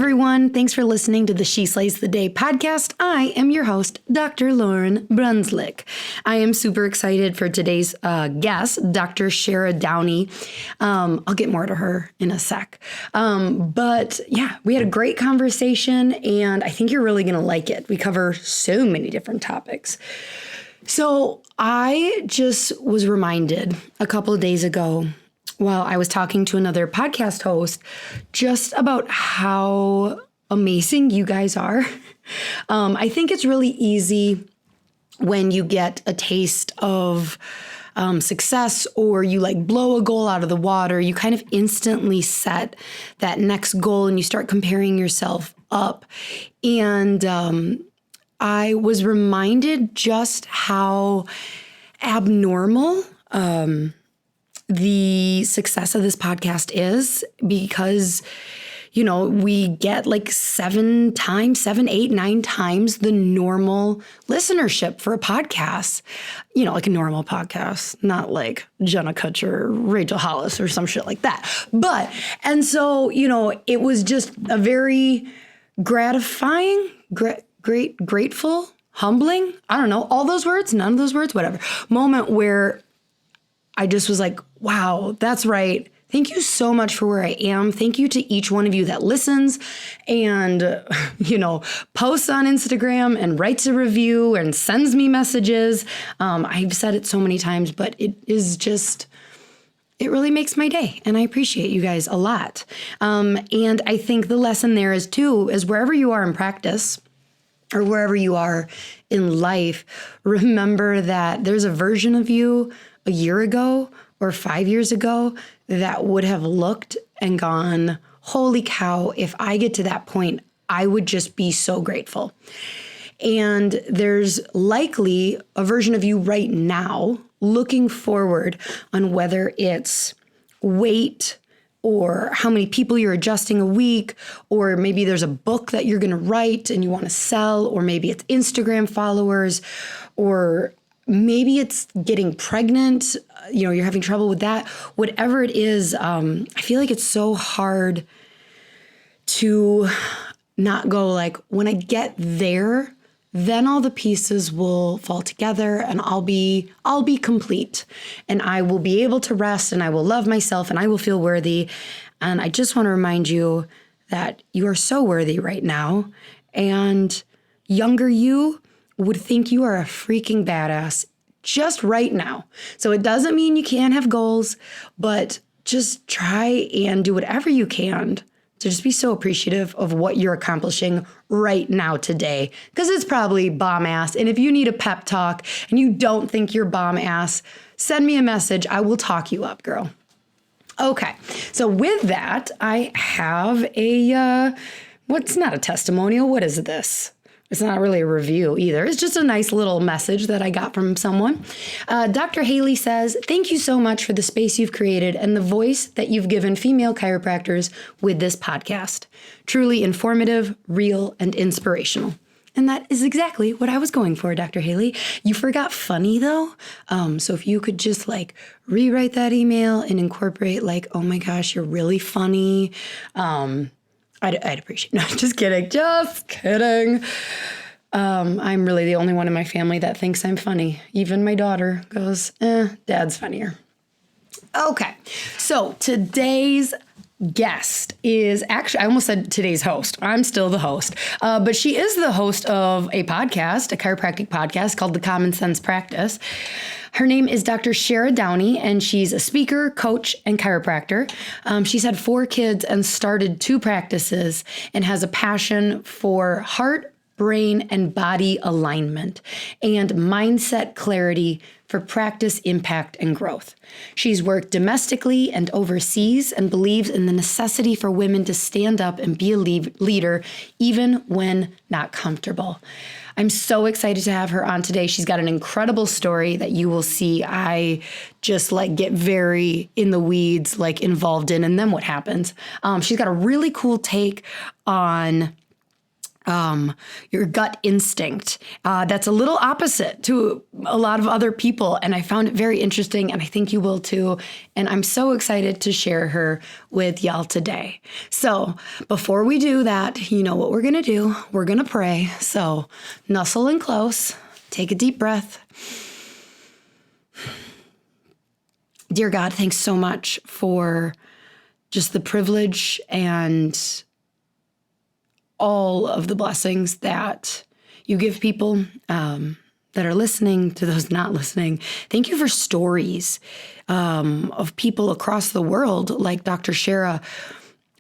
everyone. Thanks for listening to the She Slays the Day podcast. I am your host, Dr. Lauryn Brunslick. I am super excited for today's guest, Dr. Shara Downey. I'll get more to her in a sec. But yeah, we had a great conversation and I think you're really going to like it. We cover so many different topics. So I just was reminded a couple of days ago while I was talking to another podcast host just about how amazing you guys are. I think it's really easy when you get a taste of success or you like blow a goal out of the water, you kind of instantly set that next goal and you start comparing yourself up. And I was reminded just how abnormal the success of this podcast is because, you know, we get like 7, 8, 9 times the normal listenership for a podcast, you know, like a normal podcast, not like Jenna Kutcher, Rachel Hollis or some shit like that. And so, you know, it was just a very gratifying, grateful, humbling, I don't know, all those words, none of those words, whatever, moment where I just was like, wow, that's right. Thank you so much for where I am. Thank you to each one of you that listens and, you know, posts on Instagram and writes a review and sends me messages. I've said it so many times, but it really makes my day. And I appreciate you guys a lot. And I think the lesson there is wherever you are in practice or wherever you are in life, remember that there's a version of you a year ago or 5 years ago that would have looked and gone, holy cow, if I get to that point, I would just be so grateful. And there's likely a version of you right now looking forward on whether it's weight or how many people you're adjusting a week, or maybe there's a book that you're going to write and you want to sell, or maybe it's Instagram followers, or maybe it's getting pregnant, you know, you're having trouble with that. Whatever it is, I feel like it's so hard to not go like, when I get there, then all the pieces will fall together and I'll be complete and I will be able to rest and I will love myself and I will feel worthy. And I just want to remind you that you are so worthy right now, and younger you would think you are a freaking badass just right now. So it doesn't mean you can't have goals, but just try and do whatever you can to just be so appreciative of what you're accomplishing right now today, because it's probably bomb ass. And if you need a pep talk and you don't think you're bomb ass, send me a message. I will talk you up, girl. Okay. So with that, I have what's not a testimonial. What is this? It's not really a review either. It's just a nice little message that I got from someone. Dr. Haley says, thank you so much for the space you've created and the voice that you've given female chiropractors with this podcast. Truly informative, real, and inspirational. And that is exactly what I was going for, Dr. Haley. You forgot funny though. So if you could just like rewrite that email and incorporate like, oh my gosh, you're really funny. I'd appreciate it. No, just kidding. I'm really the only one in my family that thinks I'm funny. Even my daughter goes, Dad's funnier. Okay, so today's guest is actually, I almost said today's host. I'm still the host. But she is the host of a podcast, a chiropractic podcast called The Common Sense Practice. Her name is Dr. Shara Downey, and she's a speaker, coach, and chiropractor. She's had 4 kids and started 2 practices and has a passion for heart, brain, and body alignment and mindset clarity for practice, impact, and growth. She's worked domestically and overseas and believes in the necessity for women to stand up and be a leader even when not comfortable. I'm so excited to have her on today. She's got an incredible story that you will see. I just like get very in the weeds, like involved in, and then what happens. She's got a really cool take on your gut instinct. That's a little opposite to a lot of other people. And I found it very interesting, and I think you will too. And I'm so excited to share her with y'all today. So before we do that, you know what we're going to do? We're going to pray. So nuzzle in close, take a deep breath. Dear God, thanks so much for just the privilege and all of the blessings that you give people that are listening, to those not listening. Thank you for stories of people across the world like Dr. Shara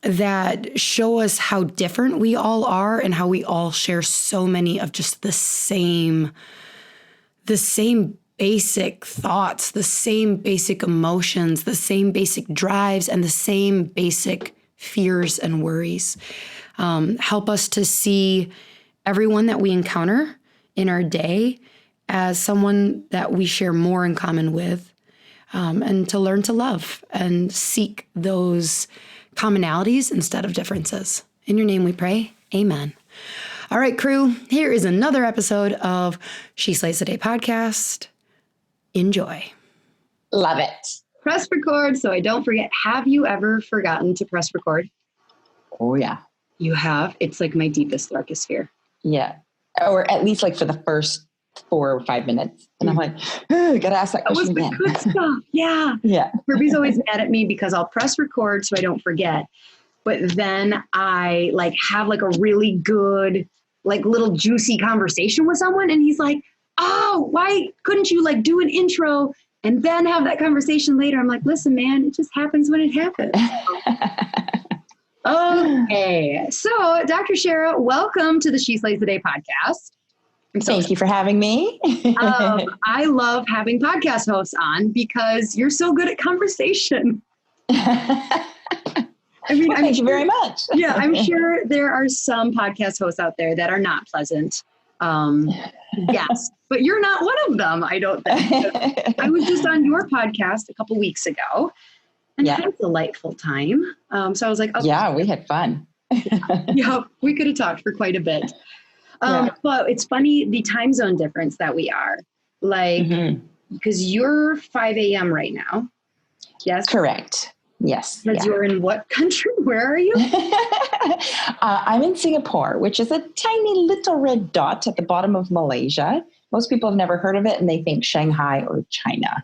that show us how different we all are and how we all share so many of just the same basic thoughts, the same basic emotions, the same basic drives, and the same basic fears and worries. Help us to see everyone that we encounter in our day as someone that we share more in common with, and to learn to love and seek those commonalities instead of differences. In your name we pray. Amen. All right, crew, here is another episode of She Slays the Day podcast. Enjoy. Love it. Press record so I don't forget. Have you ever forgotten to press record? Oh, yeah. You have? It's like my deepest, darkest fear. Yeah. Or at least like for the first 4 or 5 minutes. And I'm like, oh, gotta ask that question again. Good stuff. Yeah. Yeah. Kirby's always mad at me because I'll press record so I don't forget. But then I like have like a really good, like little juicy conversation with someone. And he's like, oh, why couldn't you like do an intro and then have that conversation later? I'm like, listen, man, it just happens when it happens. Okay, so Dr. Shara, welcome to the She Slays the Day podcast. Thank you for having me. I love having podcast hosts on because you're so good at conversation. Thank you very much. Yeah, I'm sure there are some podcast hosts out there that are not pleasant. Yes, but you're not one of them, I don't think. I was just on your podcast a couple weeks ago. And had a delightful time. So I was like, okay. Yeah, we had fun. Yeah, we could have talked for quite a bit. But it's funny, the time zone difference that we are. Like, because you're 5 a.m. right now. Yes? Correct. Yes. Because you're in what country? Where are you? I'm in Singapore, which is a tiny little red dot at the bottom of Malaysia. Most people have never heard of it, and they think Shanghai or China.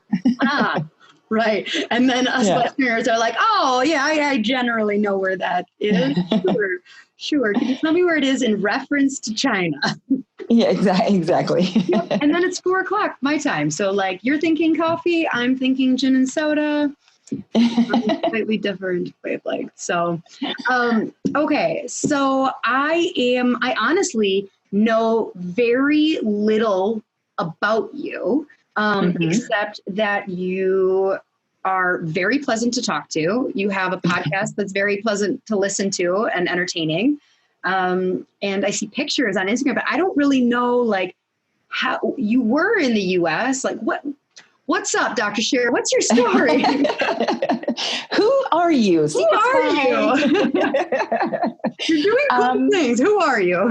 Right. And then us Westerners are like, oh, yeah, I generally know where that is. Sure. Can you tell me where it is in reference to China? Yeah, exactly. Yep. And then it's 4:00 my time. So like you're thinking coffee, I'm thinking gin and soda. Completely different wavelength. So, okay. So I honestly know very little about you. Except that you are very pleasant to talk to. You have a podcast that's very pleasant to listen to and entertaining. And I see pictures on Instagram, but I don't really know like how you were in the US. Like what's up, Dr. Shara? What's your story? Who are you? Who are you? You're doing cool things. Who are you?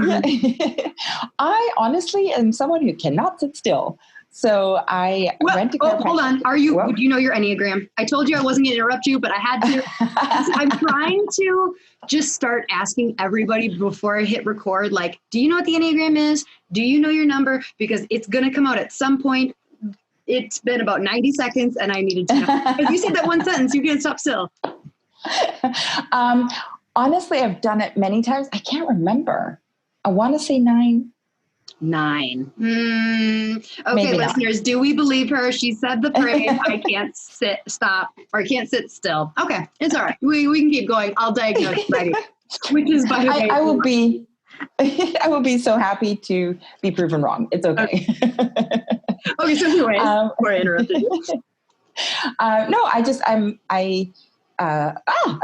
I honestly am someone who cannot sit still. So I rent a car. Hold on. Do you know your Enneagram? I told you I wasn't going to interrupt you, but I had to. I'm trying to just start asking everybody before I hit record, like, do you know what the Enneagram is? Do you know your number? Because it's going to come out at some point. It's been about 90 seconds and I needed to know. Because you said that one sentence, you can't stop still. Honestly, I've done it many times. I can't remember. I want to say 9. 9. Okay, listeners, do we believe her? She said the phrase, I can't sit still. Okay, it's all right. We can keep going. I'll diagnose Freddie, which is, by the way, I will be so happy to be proven wrong. It's okay. Okay, so anyway, before I interrupted you. I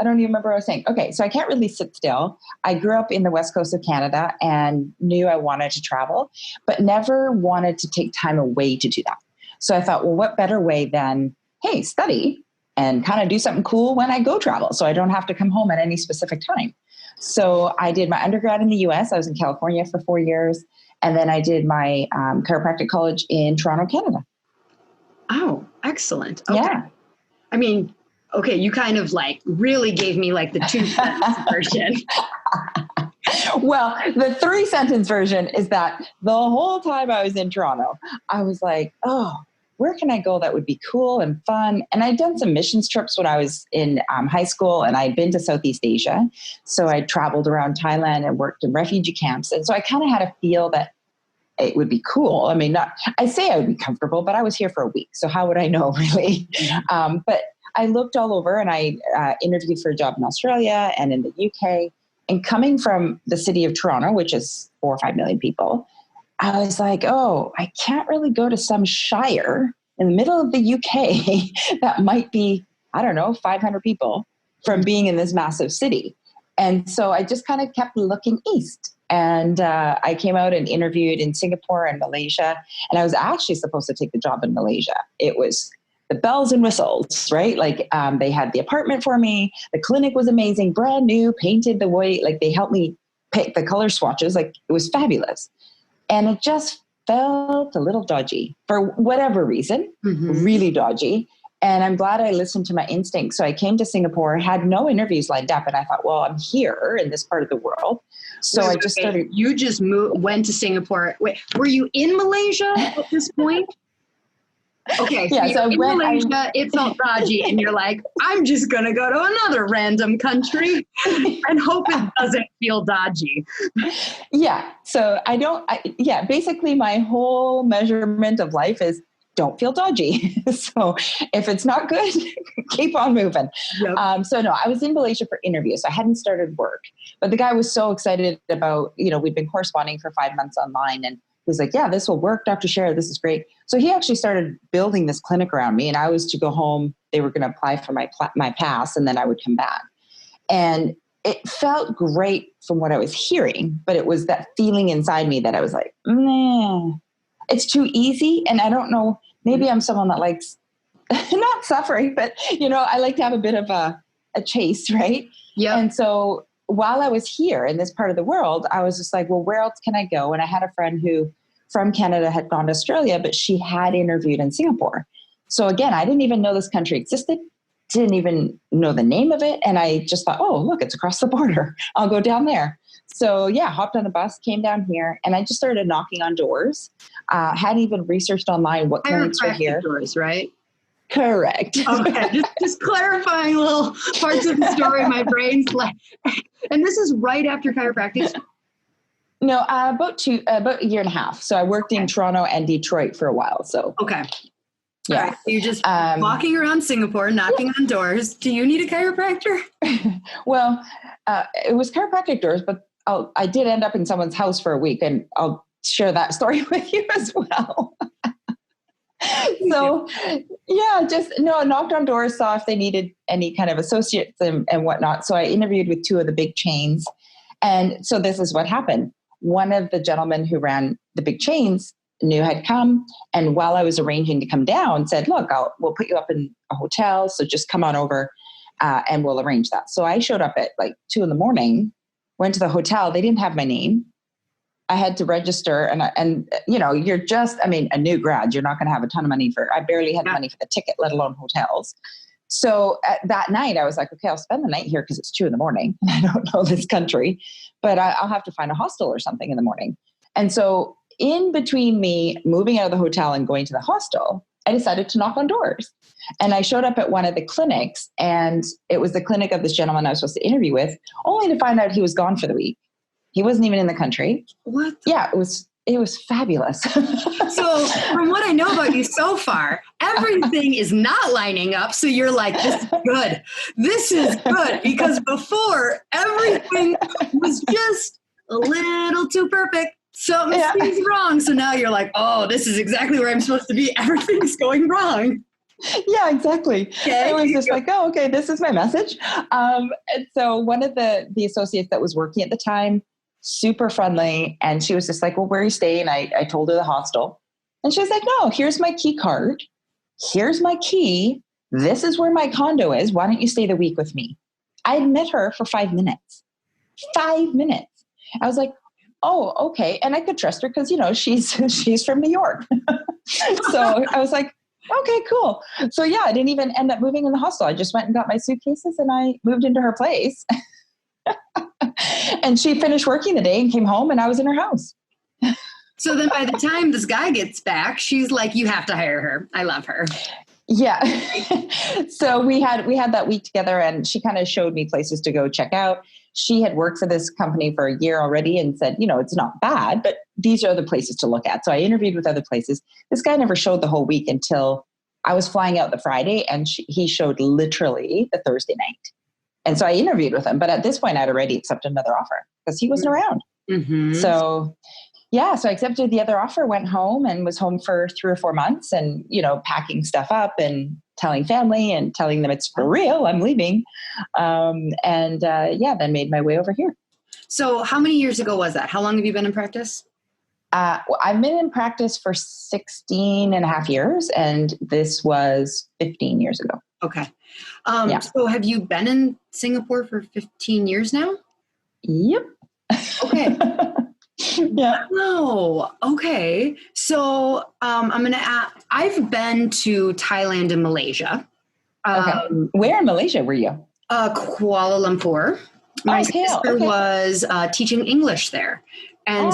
don't even remember what I was saying. Okay, so I can't really sit still. I grew up in the west coast of Canada and knew I wanted to travel, but never wanted to take time away to do that. So I thought, well, what better way than, hey, study and kind of do something cool when I go travel. So I don't have to come home at any specific time. So I did my undergrad in the US. I was in California for 4 years. And then I did my chiropractic college in Toronto, Canada. Oh, excellent. Okay. Yeah. I mean, okay, you kind of like really gave me like the 2-sentence version. Well, the 3-sentence version is that the whole time I was in Toronto, I was like, oh, where can I go that would be cool and fun? And I'd done some missions trips when I was in high school, and I'd been to Southeast Asia. So I traveled around Thailand and worked in refugee camps. And so I kind of had a feel that it would be cool. I mean, I say I would be comfortable, but I was here for a week. So how would I know really? But I looked all over, and I interviewed for a job in Australia and in the UK. And coming from the city of Toronto, which is 4 or 5 million people, I was like, oh, I can't really go to some shire in the middle of the UK that might be, I don't know, 500 people from being in this massive city. And so I just kind of kept looking east. And I came out and interviewed in Singapore and Malaysia. And I was actually supposed to take the job in Malaysia. It was the bells and whistles, right? Like they had the apartment for me. The clinic was amazing, brand new, painted the way, like they helped me pick the color swatches. Like it was fabulous. And it just felt a little dodgy for whatever reason, really dodgy. And I'm glad I listened to my instincts. So I came to Singapore, had no interviews lined up. And I thought, well, I'm here in this part of the world. So I just started. You just went to Singapore. Wait, were you in Malaysia at this point? Okay, so yeah, you're in Malaysia, it felt dodgy, and you're like, I'm just going to go to another random country and hope it doesn't feel dodgy. Yeah, so basically my whole measurement of life is don't feel dodgy. So if it's not good, keep on moving. Yep. So no, I was in Malaysia for interviews. So I hadn't started work, but the guy was so excited about, we'd been corresponding for 5 months online, and he was like, yeah, this will work, Dr. Shara, this is great. So he actually started building this clinic around me, and I was to go home. They were going to apply for my pass, and then I would come back. And it felt great from what I was hearing, but it was that feeling inside me that I was like, nah, it's too easy. And I don't know, maybe I'm someone that likes not suffering, but I like to have a bit of a chase, right? Yeah. And so while I was here in this part of the world, I was just like, well, where else can I go? And I had a friend who from Canada had gone to Australia, but she had interviewed in Singapore. So again, I didn't even know this country existed, didn't even know the name of it. And I just thought, oh, look, it's across the border. I'll go down there. So yeah, hopped on a bus, came down here, and I just started knocking on doors. Hadn't even researched online what clinics were here. Doors, right? Correct. Okay, just clarifying little parts of the story. My brain's like, and this is right after chiropractic. No, about a year and a half. So I worked in Toronto and Detroit for a while. So okay, yeah. All right. So you're just walking around Singapore, knocking on doors. Do you need a chiropractor? Well, it was chiropractic doors, but I did end up in someone's house for a week, and I'll share that story with you as well. So yeah, knocked on doors, saw if they needed any kind of associates and whatnot. So I interviewed with 2 of the big chains. And so this is what happened. One of the gentlemen who ran the big chains knew I'd come. And while I was arranging to come down, said, look, we'll put you up in a hotel. So just come on over and we'll arrange that. So I showed up at like 2 a.m, went to the hotel. They didn't have my name. I had to register, and you're just, a new grad. You're not going to have a ton of money I barely had money for the ticket, let alone hotels. So that night I was like, okay, I'll spend the night here because it's 2 a.m. and I don't know this country, but I'll have to find a hostel or something in the morning. And so in between me moving out of the hotel and going to the hostel, I decided to knock on doors. And I showed up at one of the clinics, and it was the clinic of this gentleman I was supposed to interview with, only to find out he was gone for the week. He wasn't even in the country. What? Yeah, it was fabulous. So from what I know about you so far, everything is not lining up. So you're like, this is good. This is good. Because before, everything was just a little too perfect. Something seems wrong. So now you're like, oh, this is exactly where I'm supposed to be. Everything's going wrong. Yeah, exactly. Okay. It was just like, oh, okay, this is my message. And so one of the associates that was working at the time, super friendly. And she was just like, well, where are you staying? I told her the hostel. And she was like, no, here's my key card. Here's my key. this is where my condo is. Why don't you stay the week with me? I met her for 5 minutes. 5 minutes. I was like, oh, okay. And I could trust her because, she's from New York. So I was like, okay, cool. So yeah, I didn't even end up moving in the hostel. I just went and got my suitcases and I moved into her place. And she finished working the day and came home and I was in her house. So then by the time this guy gets back, she's like, you have to hire her. I love her. Yeah. So we had that week together and she kind of showed me places to go check out. She had worked for this company for a year already and said, it's not bad, but these are the places to look at. So I interviewed with other places. This guy never showed the whole week until I was flying out the Friday and he showed literally the Thursday night. And so I interviewed with him, but at this point I'd already accepted another offer because he wasn't around. Mm-hmm. So yeah, so I accepted the other offer, went home and was home for 3 or 4 months and, packing stuff up and telling family and telling them it's for real, I'm leaving. Then made my way over here. So how many years ago was that? How long have you been in practice? I've been in practice for 16 and a half years, and this was 15 years ago. Okay. So have you been in Singapore for 15 years now? Yep. Okay. Yeah. Oh, okay. So I'm going to ask, I've been to Thailand and Malaysia. Okay. Where in Malaysia were you? Kuala Lumpur. My sister was teaching English there. And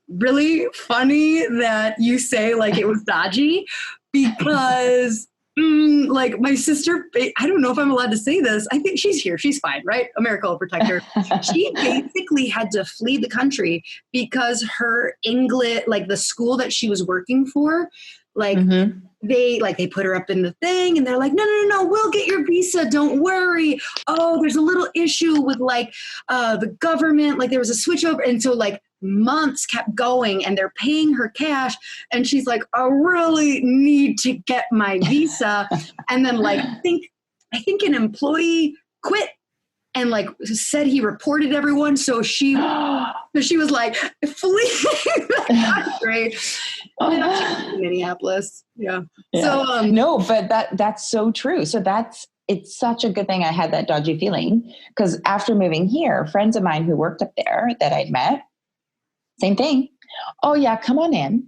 really funny that you say like it was dodgy because like my sister, I don't know if I'm allowed to say this. I think she's here. She's fine, right? America will protect her. She basically had to flee the country because her English, like the school that she was working for, like they put her up in the thing and they're like, no, we'll get your visa. Don't worry. Oh, there's a little issue with like the government. Like there was a switchover. And so like months kept going and they're paying her cash. And she's like, I really need to get my visa. And then like, I think an employee quit and like said he reported everyone. So she was like, fleeing the country. Minneapolis. Yeah. So no, but that's so true. So it's such a good thing I had that dodgy feeling because after moving here, friends of mine who worked up there that I'd met, same thing. Oh yeah, come on in.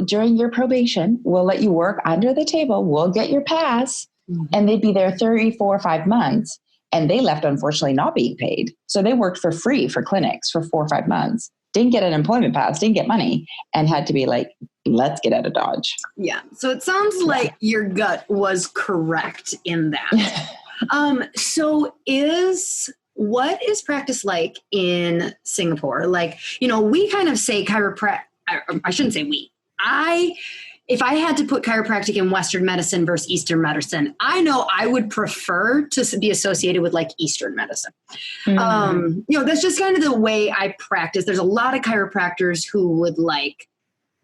During your probation, we'll let you work under the table. We'll get your pass. Mm-hmm. And they'd be there 3, 4, 5 months. And they left, unfortunately, not being paid. So they worked for free for clinics for 4 or 5 months. Didn't get an employment pass, didn't get money, and had to be like, let's get out of Dodge. Yeah. So it sounds like your gut was correct in that. So what is practice like in Singapore? Like, we kind of say chiropractic. I shouldn't say we. If I had to put chiropractic in Western medicine versus Eastern medicine, I know I would prefer to be associated with like Eastern medicine. Mm-hmm. That's just kind of the way I practice. There's a lot of chiropractors who would like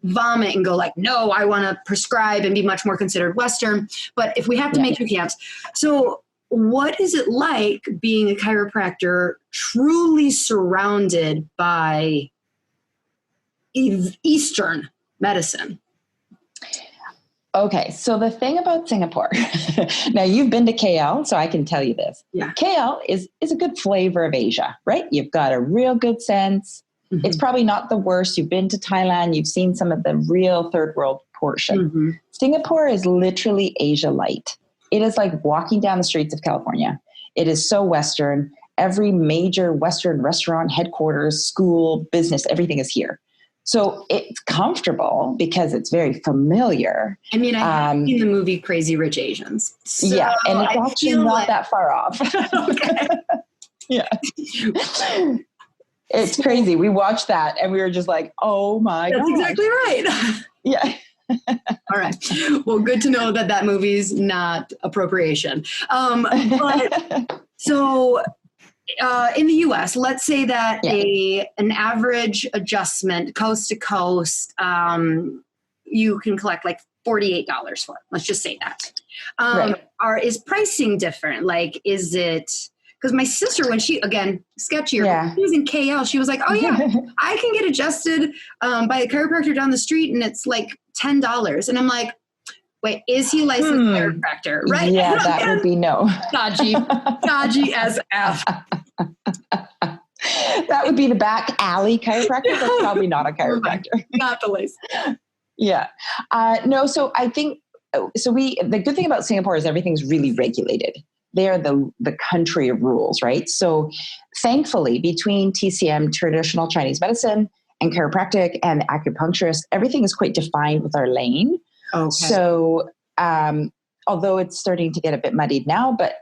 vomit and go like, no, I want to prescribe and be much more considered Western. But if we have to make two camps. So what is it like being a chiropractor truly surrounded by Eastern medicine? Okay, so the thing about Singapore, now you've been to KL, so I can tell you this. Yeah. KL is a good flavor of Asia, right? You've got a real good sense. Mm-hmm. It's probably not the worst. You've been to Thailand. You've seen some of the real third world portion. Mm-hmm. Singapore is literally Asia light. It is like walking down the streets of California. It is so Western. Every major Western restaurant, headquarters, school, business, everything is here. So it's comfortable because it's very familiar. I mean, I have seen the movie Crazy Rich Asians. So yeah, and it's actually not that far off. Okay. Yeah. It's crazy. We watched that and we were just like, oh my God. That's exactly right. Yeah. All right. Well, good to know that movie's not appropriation. So in the U.S., let's say that an average adjustment coast to coast, you can collect like $48 for it. Let's just say that. Is pricing different? Like, is it? Because my sister, when she, again, sketchier, she was in KL, she was like, oh yeah, I can get adjusted by a chiropractor down the street and it's like $10. And I'm like, Wait, is he licensed chiropractor? Right? Yeah, that would be no. Dodgy as F. That would be the back alley chiropractor. That's probably not a chiropractor. Not the least. Yeah. No, so I think, the good thing about Singapore is everything's really regulated. They are the country of rules, right? So thankfully, between TCM, traditional Chinese medicine, and chiropractic and acupuncturist, everything is quite defined with our lane. Okay. So although it's starting to get a bit muddied now, but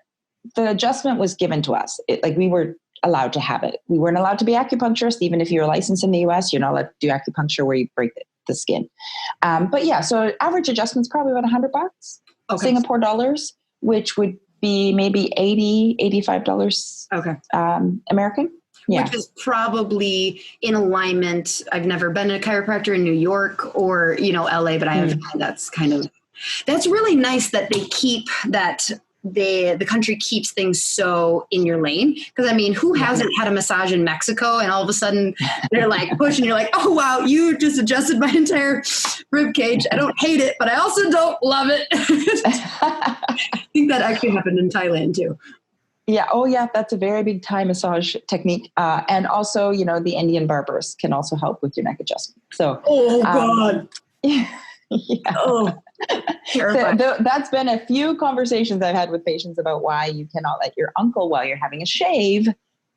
the adjustment was given to us. We were allowed to have it. We weren't allowed to be acupuncturists. Even if you're licensed in the US, you're not allowed to do acupuncture where you break the skin. But yeah, so average adjustment's probably about $100 Singapore dollars, which would be maybe $80, $85 American. Yeah. Which is probably in alignment. I've never been a chiropractor in New York or, LA, but I have, that's really nice that they keep that the country keeps things so in your lane. Because who hasn't had a massage in Mexico and all of a sudden they're like pushing, you're like, oh wow, you just adjusted my entire rib cage. I don't hate it, but I also don't love it. I think that actually happened in Thailand too. Yeah. Oh yeah. That's a very big Thai massage technique. And also, the Indian barbers can also help with your neck adjustment. So, God. Yeah. Oh, terrifying. That's been a few conversations I've had with patients about why you cannot let your uncle, while you're having a shave,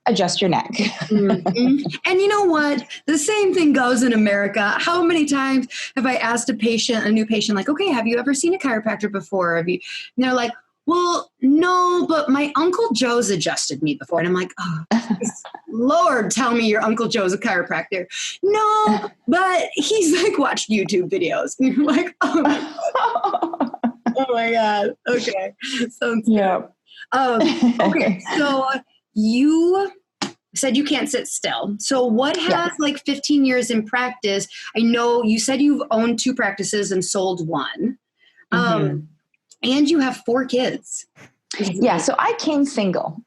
adjust your neck. Mm-hmm. And you know what? The same thing goes in America. How many times have I asked a new patient, like, okay, have you ever seen a chiropractor before? And they're like, well, no, but my Uncle Joe's adjusted me before. And I'm like, oh, Lord, tell me your Uncle Joe's a chiropractor. No, but he's watched YouTube videos. And you're like, oh my God. Oh my God. Okay. Sounds good. Okay. So you said you can't sit still. So what has 15 years in practice? I know you said you've owned 2 practices and sold 1. And you have 4 kids. Yeah. So I came single.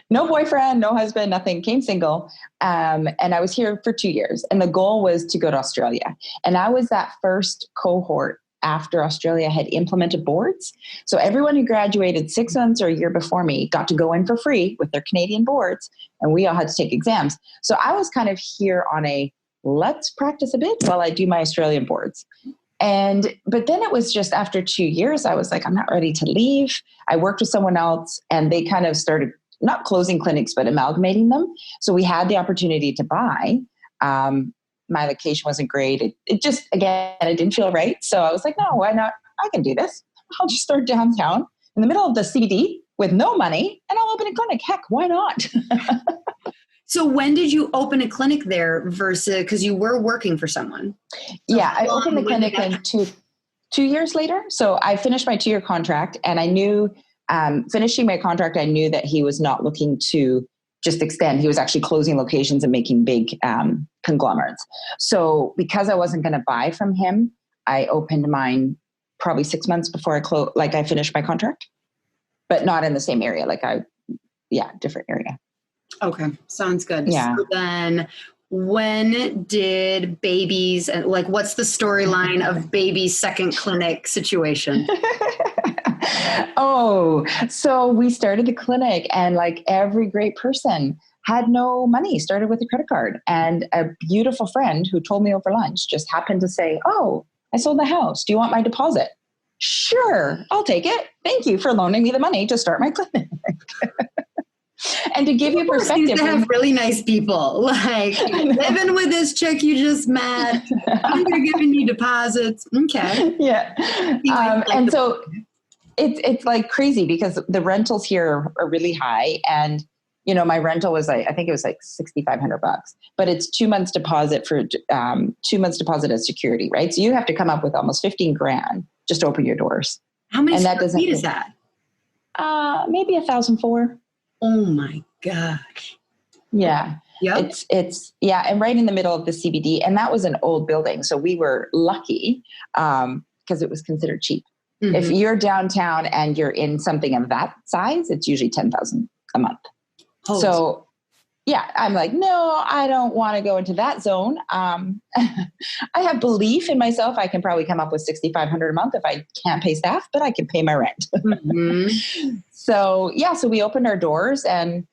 No boyfriend, no husband, nothing. Came single. And I was here for 2 years. And the goal was to go to Australia. And I was that first cohort after Australia had implemented boards. So everyone who graduated 6 months or a year before me got to go in for free with their Canadian boards. And we all had to take exams. So I was kind of here on let's practice a bit while I do my Australian boards. But then it was just after 2 years, I was like, I'm not ready to leave. I worked with someone else and they kind of started not closing clinics, but amalgamating them. So we had the opportunity to buy. My location wasn't great. It just, again, it didn't feel right. So I was like, no, why not? I can do this. I'll just start downtown in the middle of the CBD with no money and I'll open a clinic. Heck, why not? So when did you open a clinic there versus, because you were working for someone? So I opened the clinic in 2 years later. So I finished my 2-year contract and I knew, finishing my contract, I knew that he was not looking to just extend. He was actually closing locations and making big conglomerates. So because I wasn't going to buy from him, I opened mine probably 6 months before I finished my contract, but not in the same area. Different area. Okay. Sounds good. Yeah. So then when did babies, and what's the storyline of baby's second clinic situation? So we started the clinic and every great person had no money, started with a credit card. And a beautiful friend who told me over lunch just happened to say, oh, I sold the house. Do you want my deposit? Sure, I'll take it. Thank you for loaning me the money to start my clinic. And to give you perspective, to have really nice people living with this chick you just met, they're giving you deposits. Okay. Yeah. And so it's crazy because the rentals here are really high. And, my rental was I think it was $6,500, but it's 2 months deposit for 2 months deposit as security, right? So you have to come up with almost 15 grand just to open your doors. How many square feet is that? Maybe 1,004. Oh my gosh. Yeah. Yep. It's and right in the middle of the CBD. And that was an old building. So we were lucky because it was considered cheap. Mm-hmm. If you're downtown and you're in something of that size, it's usually $10,000 a month. So yeah, I'm like, no, I don't want to go into that zone. I have belief in myself. I can probably come up with $6,500 a month if I can't pay staff, but I can pay my rent. Mm-hmm. So yeah, so we opened our doors and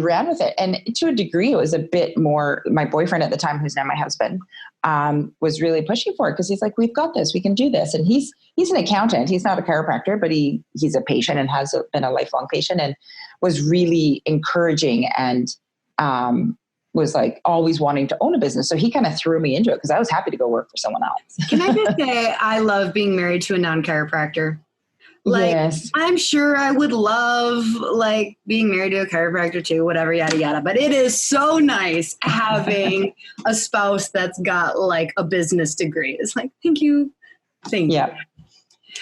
ran with it. And to a degree, it was a bit more. My boyfriend at the time, who's now my husband, was really pushing for it because he's like, "We've got this. We can do this." And he's an accountant. He's not a chiropractor, but he's a patient and has been a lifelong patient, and was really encouraging and was like always wanting to own a business. So he kind of threw me into it because I was happy to go work for someone else. Can I just say, I love being married to a non-chiropractor. Like, yes. I'm sure I would love like being married to a chiropractor too, whatever, yada, yada. But it is so nice having a spouse that's got like a business degree. It's like, thank you. Thank you. Yeah.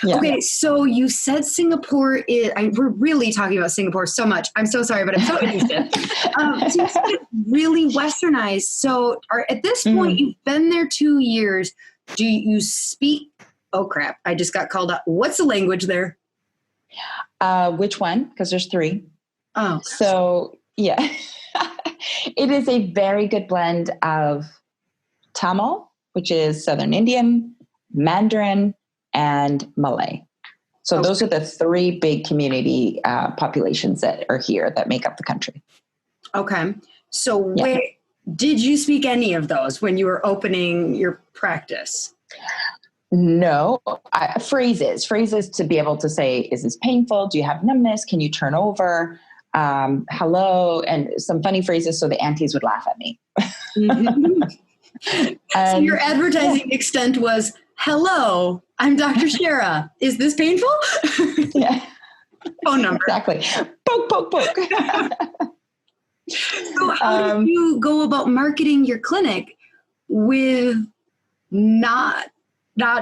Okay, so you said Singapore we're really talking about Singapore so much. I'm so sorry, but I'm so interested. So you said it's really westernized. So at this point, you've been there 2 years. Do you speak? Oh, crap. I just got called up. What's the language there? Which one? Because there's 3. Oh. So, yeah. It is a very good blend of Tamil, which is Southern Indian, Mandarin, and Malay. So those are the 3 big community populations that are here that make up the country. Okay. So where did you speak any of those when you were opening your practice? No, phrases to be able to say, is this painful? Do you have numbness? Can you turn over? Hello, and some funny phrases so the aunties would laugh at me. Mm-hmm. So your advertising extent was, hello, I'm Dr. Shara. Is this painful? Yeah. Phone number. Exactly. Poke, poke, poke. So how did you go about marketing your clinic with not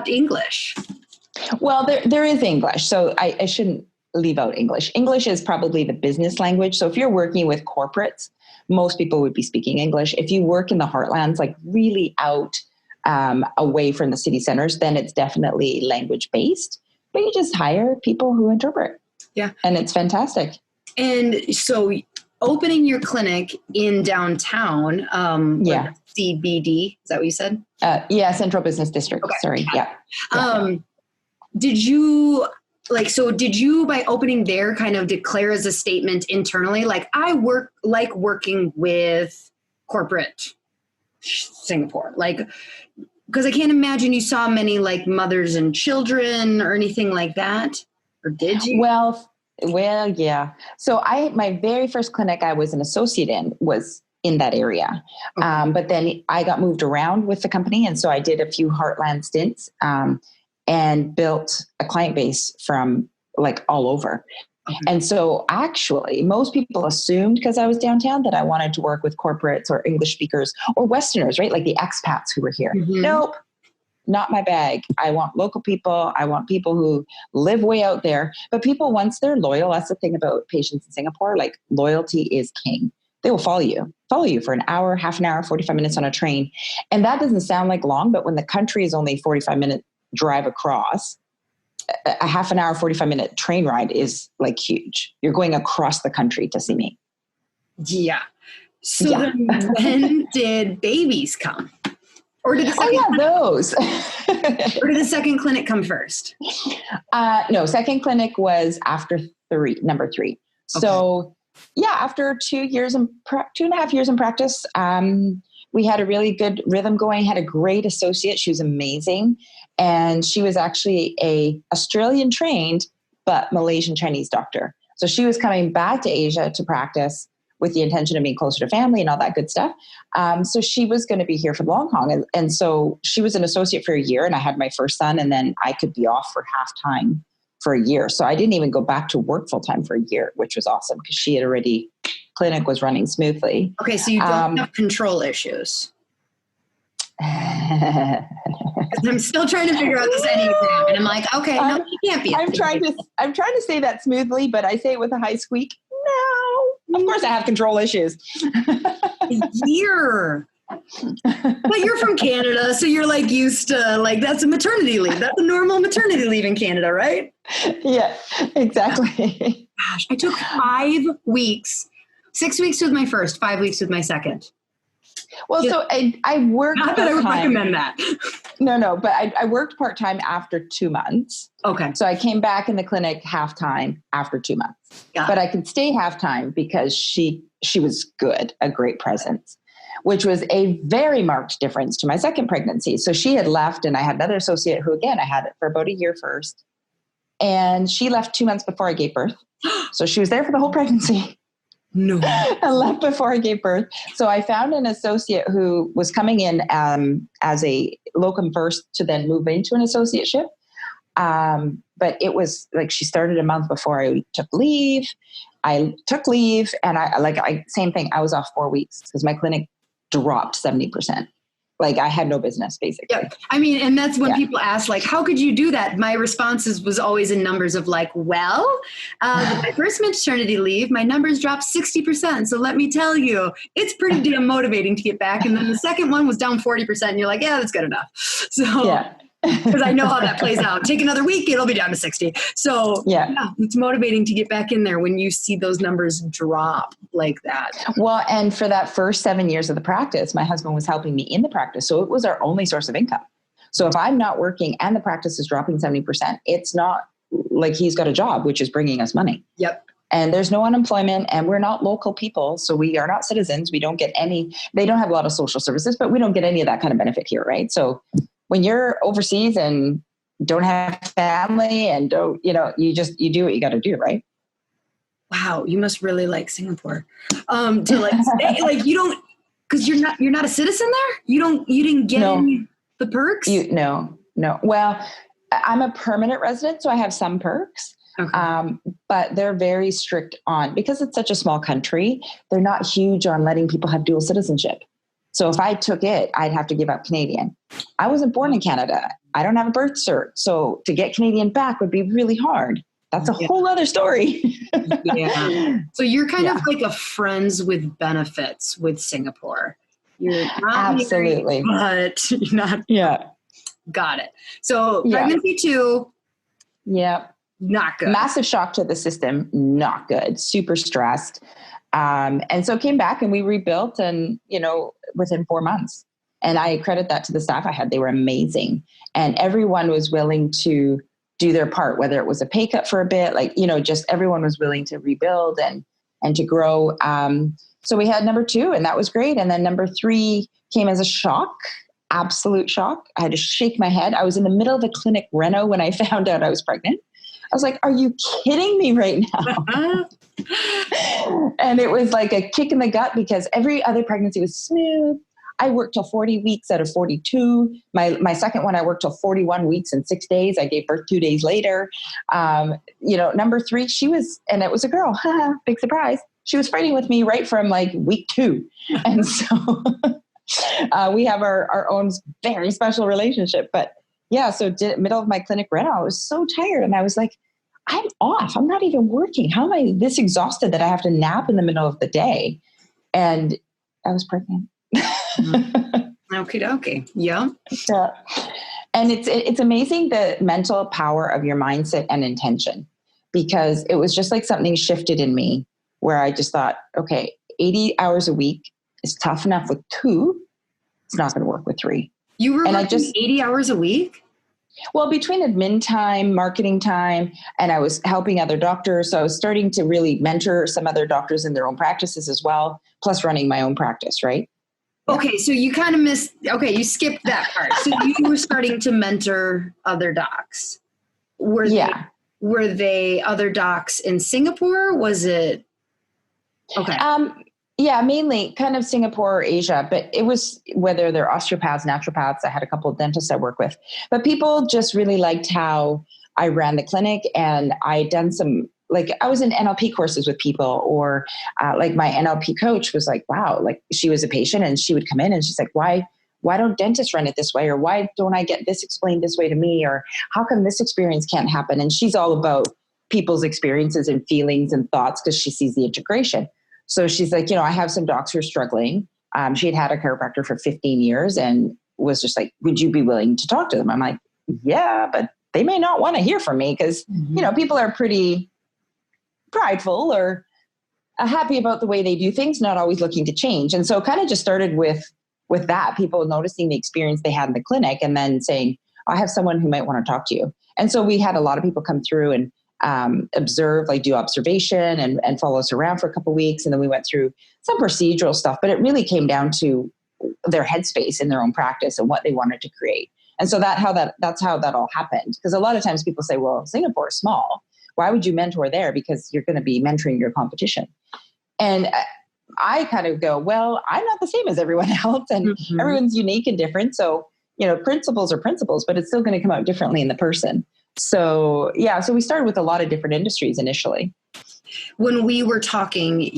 English? Well, there is English. So I shouldn't leave out English. English is probably the business language. So if you're working with corporates, most people would be speaking English. If you work in the heartlands, like really out away from the city centers, then it's definitely language based. But you just hire people who interpret. Yeah. And it's fantastic. And so opening your clinic in downtown, CBD, is that what you said? Yeah, Central Business District. Okay. Sorry. Yeah. Did you by opening there kind of declare as a statement internally, like I like working with corporate Singapore, like, because I can't imagine you saw many like mothers and children or anything like that, or did you? Well, yeah. So my very first clinic I was an associate in was in that area. Okay. But then I got moved around with the company. And so I did a few heartland stints and built a client base from like all over. Okay. And so actually most people assumed because I was downtown that I wanted to work with corporates or English speakers or Westerners, right? Like the expats who were here. Mm-hmm. Nope. Not my bag. I want local people. I want people who live way out there. But people, once they're loyal, that's the thing about patients in Singapore, like loyalty is king. They will follow you for an hour, half an hour, 45 minutes on a train. And that doesn't sound like long, but when the country is only 45-minute drive across, a half an hour, 45-minute train ride is like huge. You're going across the country to see me. Yeah. So then when did babies come? Or did those. Or did the second clinic come first? No, second clinic was after number 3. Okay. So after 2.5 years in practice, we had a really good rhythm going, had a great associate. She was amazing. And she was actually a Australian trained, but Malaysian Chinese doctor. So she was coming back to Asia to practice with the intention of being closer to family and all that good stuff. So she was going to be here for the long haul. And so she was an associate for a year, and I had my first son, and then I could be off for half time for a year. So I didn't even go back to work full time for a year, which was awesome because clinic was running smoothly. Okay. So you don't have control issues. I'm still trying to figure out this Enneagram, and I'm like, okay, no, you can't be. I'm trying to say that smoothly, but I say it with a high squeak. No, of course I have control issues. But you're from Canada, so you're like used to like that's a maternity leave. That's a normal maternity leave in Canada, right? Yeah, exactly. Gosh, I took 5 weeks 6 weeks with my first, 5 weeks with my second. Well, so I worked Not that I would recommend that. No, but I worked part-time after 2 months. Okay. So I came back in the clinic half-time after 2 months. But I could stay half-time because she was good, a great presence, which was a very marked difference to my second pregnancy. So she had left, and I had another associate who, again, I had it for about a year first. And she left 2 months before I gave birth. So she was there for the whole pregnancy. No. I left before I gave birth. So I found an associate who was coming in as a locum first to then move into an associateship. But it was like she started a month before I took leave. I took leave, and same thing. I was off 4 weeks because my clinic dropped 70%. Like I had no business, basically. Yeah. I mean, and that's when people ask, like, how could you do that? My responses was always in numbers of like, well, my first maternity leave, my numbers dropped 60%. So let me tell you, it's pretty damn motivating to get back. And then the second one was down 40%. And you're like, yeah, that's good enough. So, because I know how that plays out. Take another week, it'll be down to 60. So yeah, it's motivating to get back in there when you see those numbers drop like that. Well, and for that first 7 years of the practice, my husband was helping me in the practice. So it was our only source of income. So if I'm not working and the practice is dropping 70%, it's not like he's got a job, which is bringing us money. Yep. And there's no unemployment, and we're not local people. So we are not citizens. We don't get they don't have a lot of social services, but we don't get any of that kind of benefit here. Right. So when you're overseas and don't have family and don't, you do what you got to do. Right. Wow. You must really like Singapore, to like stay, like you don't, cause you're not a citizen there. You didn't get any the perks. No. Well, I'm a permanent resident, so I have some perks. Okay. But they're very strict because it's such a small country, they're not huge on letting people have dual citizenship. So if I took it, I'd have to give up Canadian. I wasn't born in Canada. I don't have a birth cert. So to get Canadian back would be really hard. That's a whole other story. Yeah. So you're kind of like a friends with benefits with Singapore. You're not absolutely, married, but you're not. Yeah. Got it. So pregnancy 2. Yeah. Not good. Massive shock to the system. Not good. Super stressed. And so came back and we rebuilt and, within 4 months. And I credit that to the staff I had. They were amazing. And everyone was willing to do their part, whether it was a pay cut for a bit, just everyone was willing to rebuild and to grow. So we had number 2 and that was great. And then number 3 came as a shock, absolute shock. I had to shake my head. I was in the middle of a clinic reno when I found out I was pregnant. I was like, are you kidding me right now? And it was like a kick in the gut because every other pregnancy was smooth. I worked till 40 weeks out of 42. My second one, I worked till 41 weeks and 6 days. I gave birth 2 days later. Number 3, and it was a girl, big surprise. She was fighting with me right from like week 2. And so we have our own very special relationship, but yeah, so middle of my clinic reno, I was so tired and I was like, I'm off. I'm not even working. How am I this exhausted that I have to nap in the middle of the day? And I was pregnant. Okie dokie. Yeah. And it's amazing the mental power of your mindset and intention, because it was just like something shifted in me where I just thought, okay, 80 hours a week is tough enough with 2. It's not going to work with 3. You were working 80 hours a week? Well, between admin time, marketing time, and I was helping other doctors. So I was starting to really mentor some other doctors in their own practices as well, plus running my own practice, right? Okay, so you kind of you skipped that part. So you were starting to mentor other docs. Were they other docs in Singapore? Was it? Okay. Yeah, mainly kind of Singapore or Asia, but it was whether they're osteopaths, naturopaths. I had a couple of dentists I work with, but people just really liked how I ran the clinic, and I done some, like I was in NLP courses with people, or like my NLP coach was like, wow, like she was a patient and she would come in and she's like, why don't dentists run it this way? Or why don't I get this explained this way to me? Or how come this experience can't happen? And she's all about people's experiences and feelings and thoughts because she sees the integration. So she's like, I have some docs who are struggling. She had a chiropractor for 15 years and was just like, would you be willing to talk to them? I'm like, yeah, but they may not want to hear from me because, people are pretty prideful or happy about the way they do things, not always looking to change. And so it kind of just started with that, people noticing the experience they had in the clinic and then saying, I have someone who might want to talk to you. And so we had a lot of people come through and observe, like do observation and follow us around for a couple of weeks. And then we went through some procedural stuff, but it really came down to their headspace in their own practice and what they wanted to create. And so that's how that all happened. Because a lot of times people say, well, Singapore is small. Why would you mentor there? Because you're going to be mentoring your competition. And I kind of go, well, I'm not the same as everyone else, and everyone's unique and different. So, principles are principles, but it's still going to come out differently in the person. So, so we started with a lot of different industries initially. When we were talking,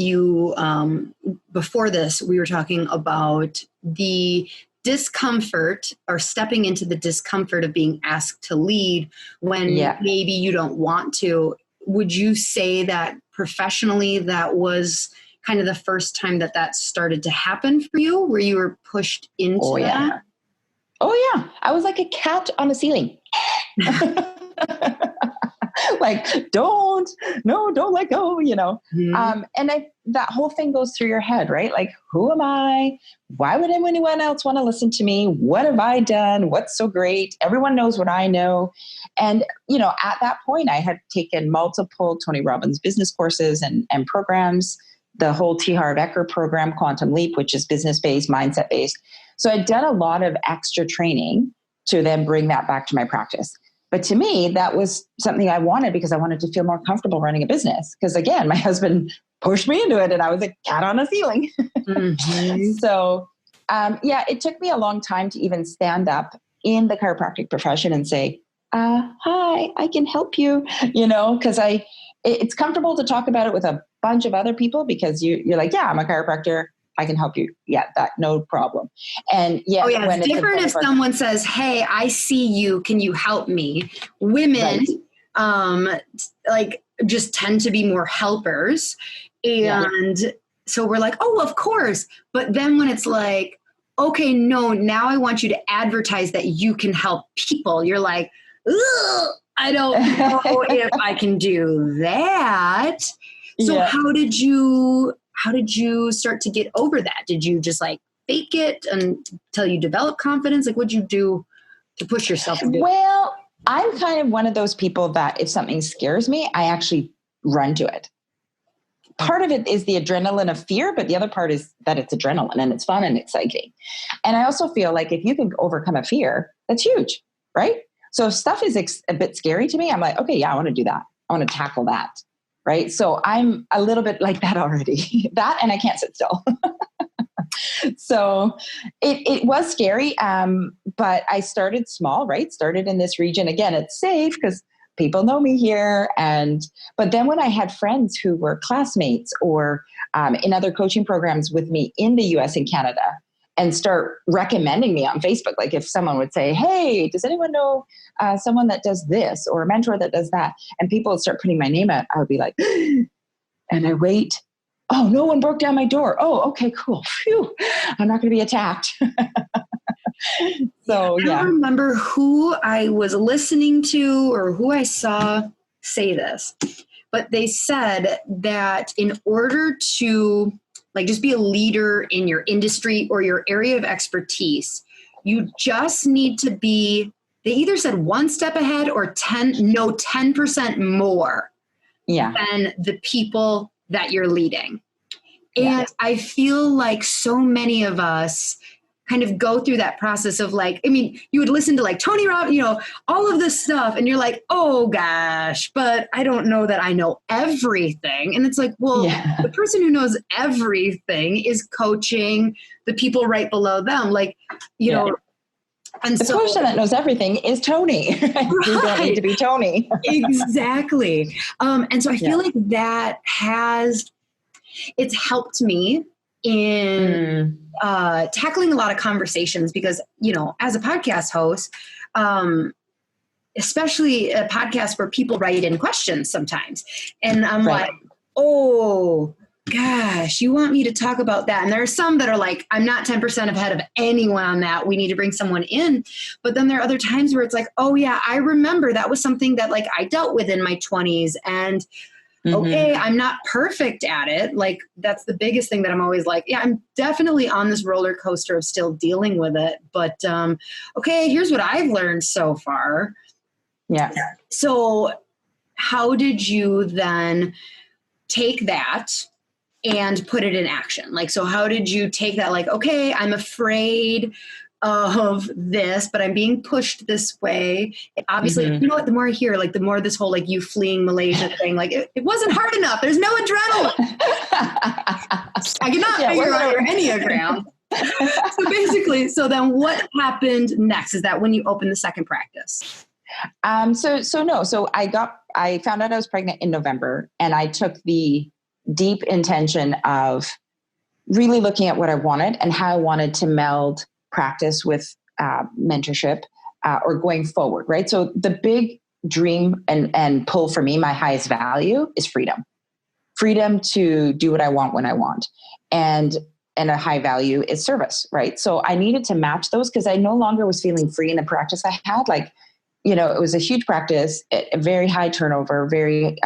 before this, we were talking about the discomfort or stepping into the discomfort of being asked to lead when maybe you don't want to. Would you say that professionally that was kind of the first time that started to happen for you, where you were pushed into that? Oh yeah. I was like a cat on a ceiling. Like, don't let go, And that whole thing goes through your head, right? Like, who am I? Why would anyone else want to listen to me? What have I done? What's so great? Everyone knows what I know. And, at that point I had taken multiple Tony Robbins business courses and programs, the whole T. Harv Eker program, Quantum Leap, which is business-based, mindset-based. So I'd done a lot of extra training to then bring that back to my practice. But to me, that was something I wanted because I wanted to feel more comfortable running a business. Because again, my husband pushed me into it and I was a cat on a ceiling. So, it took me a long time to even stand up in the chiropractic profession and say, hi, I can help you, because it's comfortable to talk about it with a bunch of other people because you're like, I'm a chiropractor. I can help you. Yeah, that no problem. And when it's different if someone says, hey, I see you. Can you help me? Women, just tend to be more helpers. And so we're like, oh, of course. But then when it's like, okay, no, now I want you to advertise that you can help people. You're like, ugh, I don't know if I can do that. So how did you start to get over that? Did you just like fake it until you develop confidence? Like, what'd you do to push yourself to do it? Well, I'm kind of one of those people that if something scares me, I actually run to it. Part of it is the adrenaline of fear, but the other part is that it's adrenaline and it's fun and exciting. And I also feel like if you can overcome a fear, that's huge, right? So if stuff is a bit scary to me, I'm like, okay, I want to do that. I want to tackle that. Right. So I'm a little bit like that already. That and I can't sit still. So it was scary. But I started small, right? Started in this region. Again, it's safe because people know me here. But then when I had friends who were classmates or in other coaching programs with me in the US and Canada and start recommending me on Facebook, like if someone would say, hey, does anyone know someone that does this or a mentor that does that? And people would start putting my name out. I would be like, and I wait. Oh, no one broke down my door. Oh, okay, cool. Phew. I'm not going to be attacked. So, I don't remember who I was listening to or who I saw say this, but they said that in order to just be a leader in your industry or your area of expertise, you just need to be, they either said one step ahead or 10% more than the people that you're leading. And I feel like so many of us kind of go through that process of you would listen to Tony Robbins, all of this stuff. And you're like, oh gosh, but I don't know that I know everything. And it's like, well, the person who knows everything is coaching the people right below them. And the person that knows everything is Tony. Right. You don't need to be Tony. Exactly. And so I feel like that it's helped me in tackling a lot of conversations because, as a podcast host, especially a podcast where people write in questions sometimes. And I'm like, oh gosh, you want me to talk about that? And there are some that are like, I'm not 10% ahead of anyone on that. We need to bring someone in. But then there are other times where it's like, oh yeah, I remember that was something that I dealt with in my 20s. And Okay, I'm not perfect at it. Like, that's the biggest thing that I'm always like, yeah, I'm definitely on this roller coaster of still dealing with it. But okay, here's what I've learned so far. Yeah. So how did you then take that and put it in action? Like, so how did you take that? Like, okay, I'm afraid of this, but I'm being pushed this way. And obviously, you know what, the more I hear, like, the more this whole, like, you fleeing Malaysia thing, like, it wasn't hard enough. There's no adrenaline. I cannot figure out your Enneagram. So basically, so then what happened next? Is that when you opened the second practice? So I found out I was pregnant in November, and I took the deep intention of really looking at what I wanted and how I wanted to meld practice with mentorship or going forward, right? So the big dream and pull for me, my highest value, is freedom. Freedom to do what I want when I want. And a high value is service, right? So I needed to match those because I no longer was feeling free in the practice I had. Like, it was a huge practice, a very high turnover, very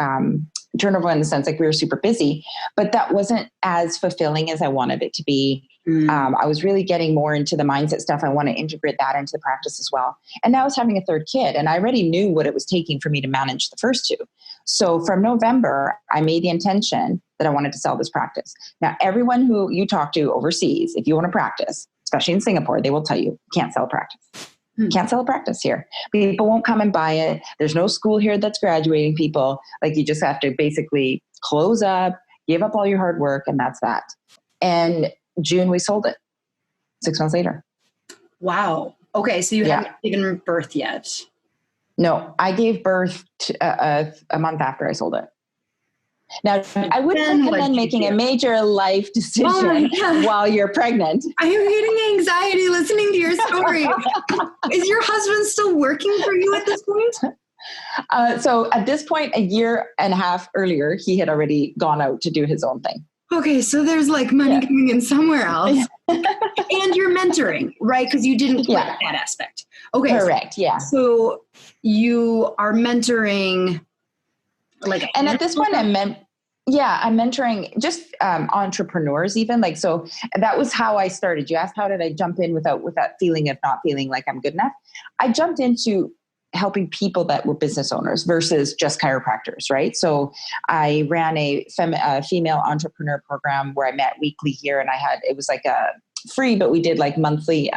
turnover in the sense like we were super busy, but that wasn't as fulfilling as I wanted it to be. I was really getting more into the mindset stuff. I want to integrate that into the practice as well. And now I was having a third kid, and I already knew what it was taking for me to manage the first two. So from November, I made the intention that I wanted to sell this practice. Now, everyone who you talk to overseas, if you want to practice, especially in Singapore, they will tell you can't sell a practice. Can't sell a practice here. People won't come and buy it. There's no school here that's graduating people. Like, you just have to basically close up, give up all your hard work, and that's that. And June, we sold it 6 months later. Wow. Okay. So you haven't given birth yet. No, I gave birth a month after I sold it. Now, I wouldn't recommend making a major life decision while you're pregnant. I am getting anxiety listening to your story. Is your husband still working for you at this point? So at this point, a year and a half earlier, he had already gone out to do his own thing. Okay, so there's like money coming in somewhere else. And you're mentoring, right? Because you didn't quit that aspect. Okay. Correct, So you are mentoring and at this point I'm mentoring just entrepreneurs even. Like, so that was how I started. You asked, how did I jump in without feeling of not feeling like I'm good enough? I jumped into helping people that were business owners versus just chiropractors, right? So I ran a female entrepreneur program where I met weekly here, and it was like a free, but we did like monthly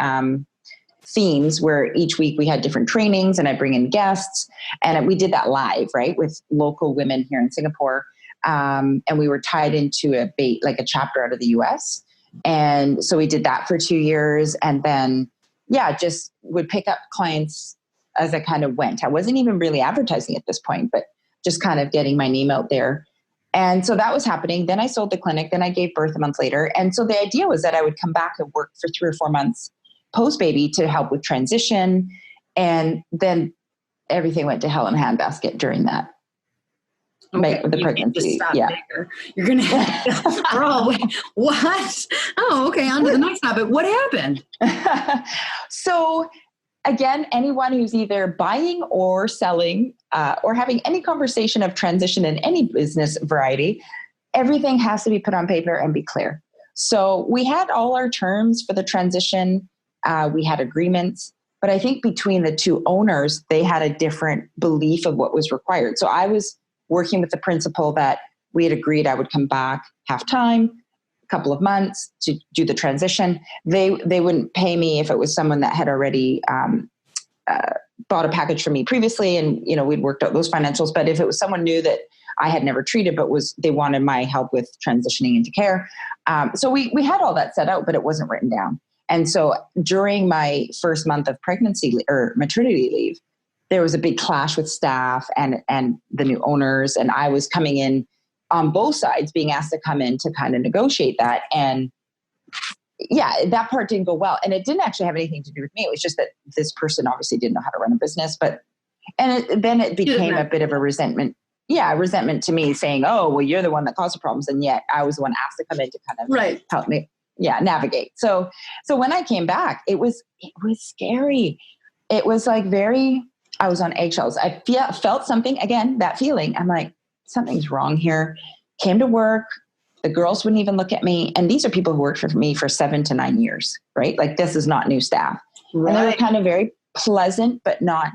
themes where each week we had different trainings, and I bring in guests, and we did that live, right, with local women here in Singapore. And we were tied into a chapter out of the US. And so we did that for 2 years, and then, just would pick up clients as I kind of went. I wasn't even really advertising at this point, but just kind of getting my name out there. And so that was happening. Then I sold the clinic. Then I gave birth a month later. And so the idea was that I would come back and work for 3 or 4 months post-baby to help with transition. And then everything went to hell in a handbasket during that. Okay, the pregnancy. You're going to have to, what? Oh, okay. On to the next topic. What happened? So again, anyone who's either buying or selling or having any conversation of transition in any business variety, everything has to be put on paper and be clear. So we had all our terms for the transition. We had agreements, but I think between the two owners, they had a different belief of what was required. So I was working with the principal that we had agreed I would come back half-time, a couple of months to do the transition. They wouldn't pay me if it was someone that had already bought a package from me previously, and we'd worked out those financials. But if it was someone new that I had never treated, but they wanted my help with transitioning into care, so we had all that set out, but it wasn't written down. And so during my first month of pregnancy or maternity leave, there was a big clash with staff and the new owners. And I was coming in on both sides, being asked to come in to kind of negotiate that. And that part didn't go well. And it didn't actually have anything to do with me. It was just that this person obviously didn't know how to run a business. Then it became a bit of a resentment. Yeah, resentment to me, saying, oh, well, you're the one that caused the problems. And yet I was the one asked to come in to kind of help me navigate. So when I came back, it was scary. It was like I was on eggshells. I felt something, again, that feeling. I'm like, something's wrong here. Came to work. The girls wouldn't even look at me. And these are people who worked for me for 7 to 9 years, right? Like this is not new staff. Right. And they were kind of very pleasant, but not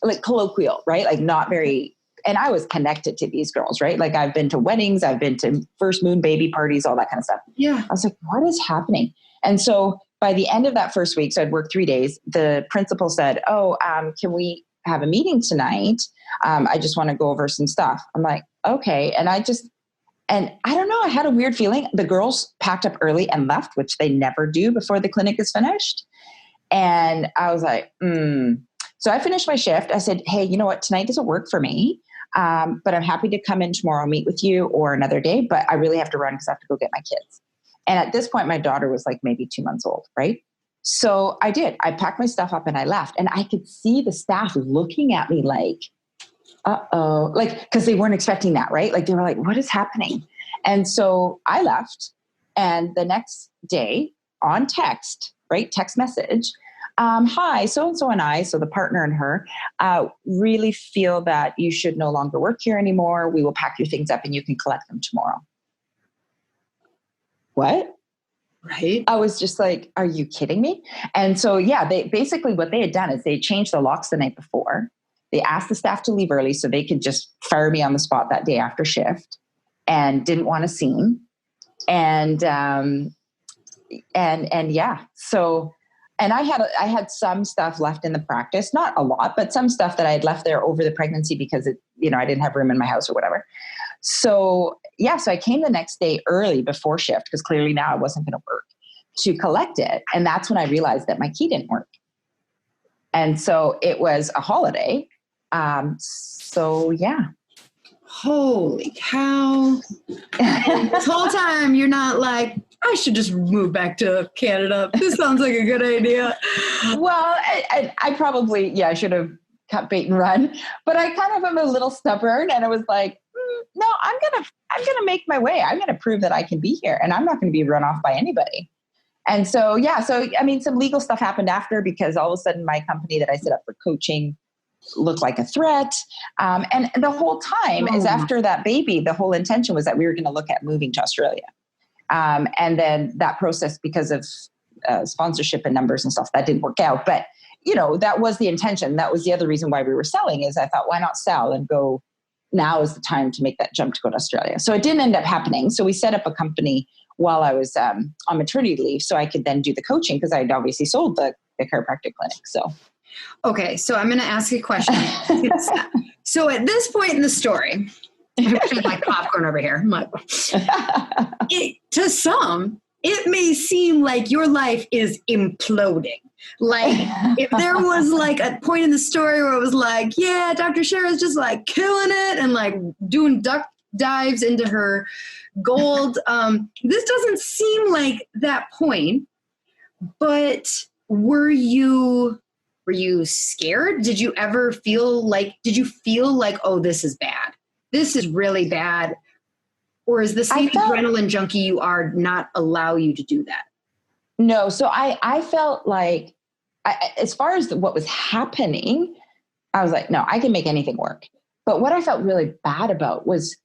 like colloquial, right? Like not very, and I was connected to these girls, right? Like I've been to weddings, I've been to first moon baby parties, all that kind of stuff. Yeah. I was like, what is happening? And so by the end of that first week, so I'd worked 3 days, the principal said, can we have a meeting tonight? I just want to go over some stuff. I'm like, okay. And I don't know, I had a weird feeling. The girls packed up early and left, which they never do before the clinic is finished. And I was like, So I finished my shift. I said, hey, you know what? Tonight doesn't work for me. But I'm happy to come in tomorrow, meet with you or another day, but I really have to run because I have to go get my kids. And at this point, my daughter was like maybe 2 months old, right? So I did. I packed my stuff up and I left. And I could see the staff looking at me like, uh-oh, like, because they weren't expecting that, right? Like they were like, what is happening? And so I left. And the next day on text, right? Text message, hi, so-and-so and I, so the partner and her, really feel that you should no longer work here anymore. We will pack your things up and you can collect them tomorrow. What? Right. I was just like, are you kidding me? And so, yeah, they basically what they had done is they changed the locks the night before. They asked the staff to leave early so they could just fire me on the spot that day after shift and didn't want a scene. And yeah, so, and I had some stuff left in the practice, not a lot, but some stuff that I had left there over the pregnancy because I didn't have room in my house or whatever. So yeah, so I came the next day early before shift because clearly now I wasn't going to work to collect it. And that's when I realized that my key didn't work. And so it was a holiday. So yeah. Holy cow. This whole time you're not like, I should just move back to Canada. This sounds like a good idea. Well, I probably, I should have cut bait and run, but I kind of am a little stubborn and I was like, no, I'm going to make my way. I'm going to prove that I can be here and I'm not going to be run off by anybody. And so, some legal stuff happened after because all of a sudden my company that I set up for coaching looked like a threat. And the whole time is after that baby, the whole intention was that we were going to look at moving to Australia. And then that process, because of sponsorship and numbers and stuff, that didn't work out. But, that was the intention. That was the other reason why we were selling is I thought, why not sell and go, now is the time to make that jump to go to Australia. So it didn't end up happening. So we set up a company while I was on maternity leave so I could then do the coaching because I had obviously sold the chiropractic clinic. So. Okay, so I'm going to ask you a question. So at this point in the story, I'm putting my popcorn over here. To some, it may seem like your life is imploding. Like if there was like a point in the story where it was like, yeah, Dr. Shara's just like killing it and like doing duck dives into her gold. This doesn't seem like that point, but were you scared? Did you ever feel like, oh, this is bad. This is really bad. Or is the same adrenaline junkie you are not allow you to do that? No. So I felt like, as far as what was happening, I was like, no, I can make anything work. But what I felt really bad about was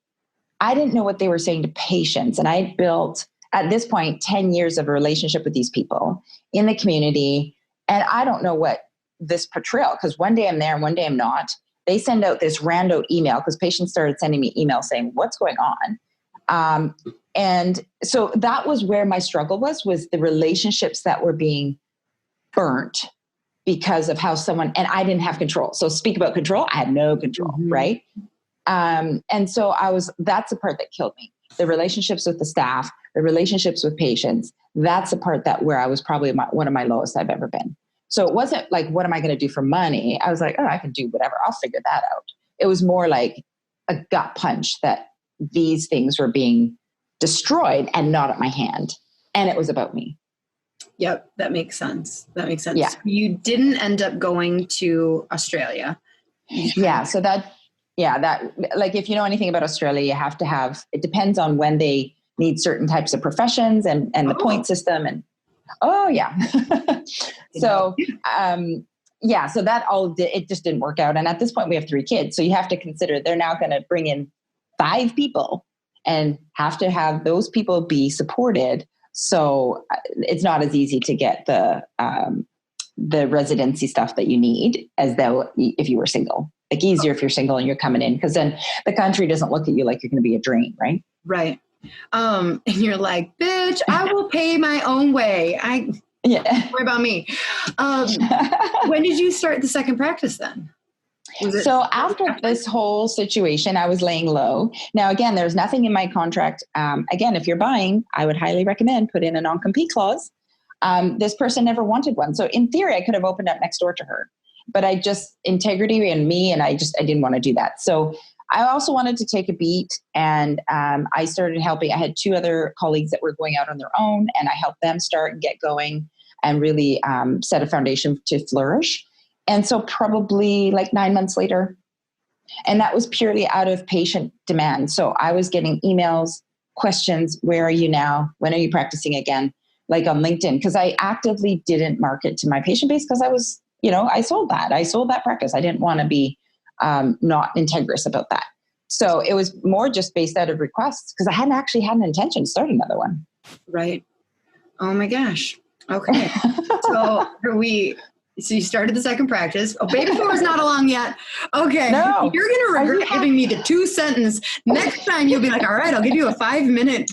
I didn't know what they were saying to patients. And I built, at this point, 10 years of a relationship with these people in the community. And I don't know what this portrayal, because one day I'm there and one day I'm not. They send out this rando email because patients started sending me emails saying, what's going on? And so that was where my struggle was the relationships that were being burnt because of how someone, and I didn't have control. So speak about control. I had no control. Mm-hmm. Right. And so that's the part that killed me. The relationships with the staff, the relationships with patients. That's the part where I was probably one of my lowest I've ever been. So it wasn't like, what am I going to do for money? I was like, oh, I can do whatever. I'll figure that out. It was more like a gut punch that these things were being destroyed and not at my hand. And it was about me. Yep. That makes sense. Yeah. You didn't end up going to Australia. Yeah. So that like, if you know anything about Australia, you have to have, it depends on when they need certain types of professions and the point system. And, oh yeah. So, yeah, so that it just didn't work out. And at this point we have 3 kids. So you have to consider they're now going to bring in 5 people and have to have those people be supported. So it's not as easy to get the residency stuff that you need as though if you were single. Like easier if you're single and you're coming in, because then the country doesn't look at you like you're going to be a drain, right? Right. And you're like, bitch, I will pay my own way. Yeah. Don't worry about me. When did you start the second practice then? So after this whole situation, I was laying low. Now, again, there's nothing in my contract. Again, if you're buying, I would highly recommend put in a non-compete clause. This person never wanted one. So in theory, I could have opened up next door to her, but integrity and me, and I didn't want to do that. So I also wanted to take a beat, and I started helping. I had 2 other colleagues that were going out on their own, and I helped them start and get going and really set a foundation to flourish. And so probably like 9 months later, and that was purely out of patient demand. So I was getting emails, questions, where are you now? When are you practicing again? Like on LinkedIn, because I actively didn't market to my patient base because I was, I sold that practice. I didn't want to be not integrous about that. So it was more just based out of requests because I hadn't actually had an intention to start another one. Right. Oh my gosh. Okay. So you started the second practice. Oh, baby 4 is not along yet. Okay. No. You're going to regret giving me the 2 sentence. Next time you'll be like, all right, I'll give you a 5-minute.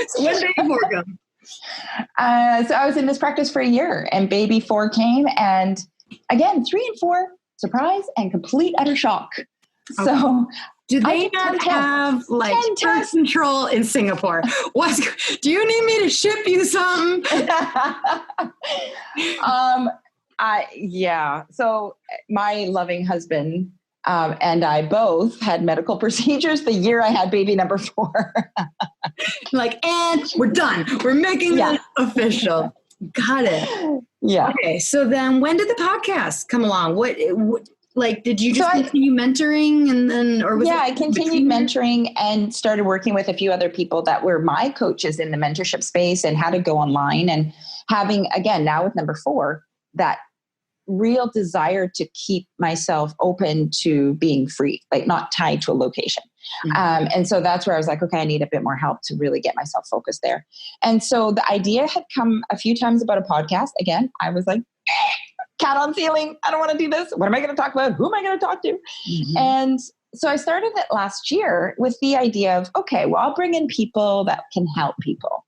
So when baby 4 comes? So I was in this practice for a year and baby 4 came, and again, 3 and 4, surprise and complete utter shock. Okay. So do they not have like birth control in Singapore? Do you need me to ship you something? Yeah. So my loving husband and I both had medical procedures the year I had baby number 4. Like, and we're done. We're making it official. Got it. Yeah. Okay. So then when did the podcast come along? What like, did you just continue mentoring and then, or was I continued mentoring and started working with a few other people that were my coaches in the mentorship space and how to go online, and having, again, now with number 4, that real desire to keep myself open to being free, like not tied to a location. Mm-hmm. And so that's where I was like, okay, I need a bit more help to really get myself focused there. And so the idea had come a few times about a podcast. Again, I was like, cat on ceiling. I don't want to do this. What am I going to talk about? Who am I going to talk to? Mm-hmm. And so I started it last year with the idea of, okay, well, I'll bring in people that can help people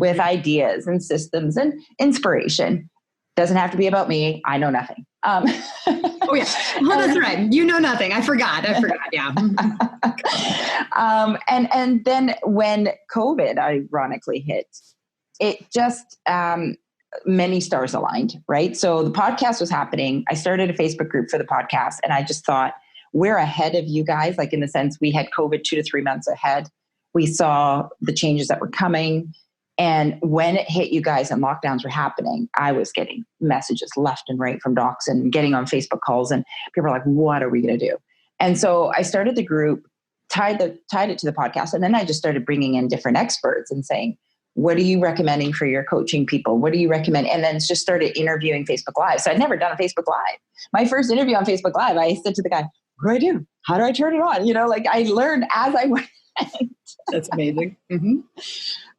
with ideas and systems and inspiration. Doesn't have to be about me. I know nothing. Oh yeah. Well, that's right. You know nothing. I forgot. Yeah. And then when COVID ironically hit, it just, many stars aligned, right? So the podcast was happening. I started a Facebook group for the podcast, and I just thought, we're ahead of you guys. Like in the sense we had COVID 2 to 3 months ahead. We saw the changes that were coming. And when it hit you guys and lockdowns were happening, I was getting messages left and right from docs and getting on Facebook calls, and people were like, what are we going to do? And so I started the group, tied it to the podcast. And then I just started bringing in different experts and saying, what are you recommending for your coaching people? What do you recommend? And then just started interviewing Facebook Live. So I'd never done a Facebook Live. My first interview on Facebook Live, I said to the guy, what do I do? How do I turn it on? Like I learned as I went. That's amazing. Mm-hmm.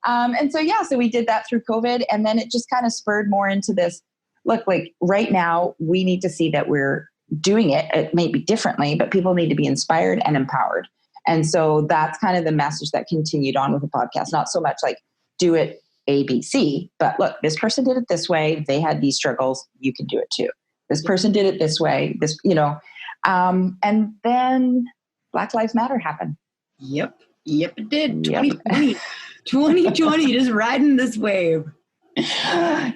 And so we did that through COVID. And then it just kind of spurred more into this, look, like right now we need to see that we're doing it maybe differently, but people need to be inspired and empowered. And so that's kind of the message that continued on with the podcast. Not so much like do it ABC, but look, this person did it this way. They had these struggles. You can do it too. This person did it this way, and then Black Lives Matter happened. Yep, it did. 2020, just riding this wave.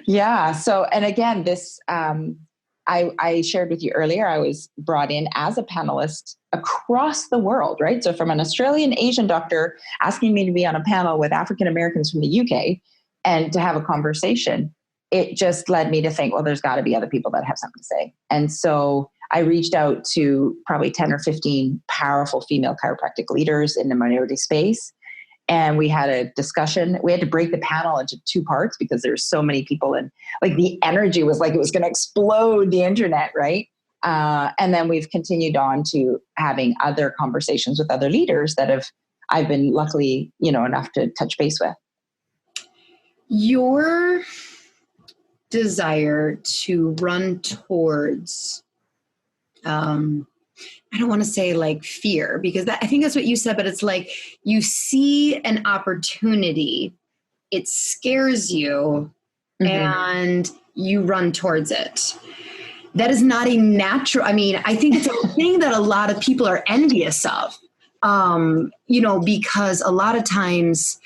Yeah. So, and again, this, I shared with you earlier, I was brought in as a panelist across the world, right? So from an Australian Asian doctor asking me to be on a panel with African Americans from the UK and to have a conversation, it just led me to think, well, there's got to be other people that have something to say. And so I reached out to probably 10 or 15 powerful female chiropractic leaders in the minority space and we had a discussion. We had to break the panel into 2 parts because there's so many people, and like the energy was like it was going to explode the internet, right? And then we've continued on to having other conversations with other leaders that I've been luckily, enough to touch base with. Your desire to run towards, I don't want to say like fear, because I think that's what you said, but it's like you see an opportunity, it scares you, and you run towards it. That is not a natural, I think it's a thing that a lot of people are envious of, because a lot of times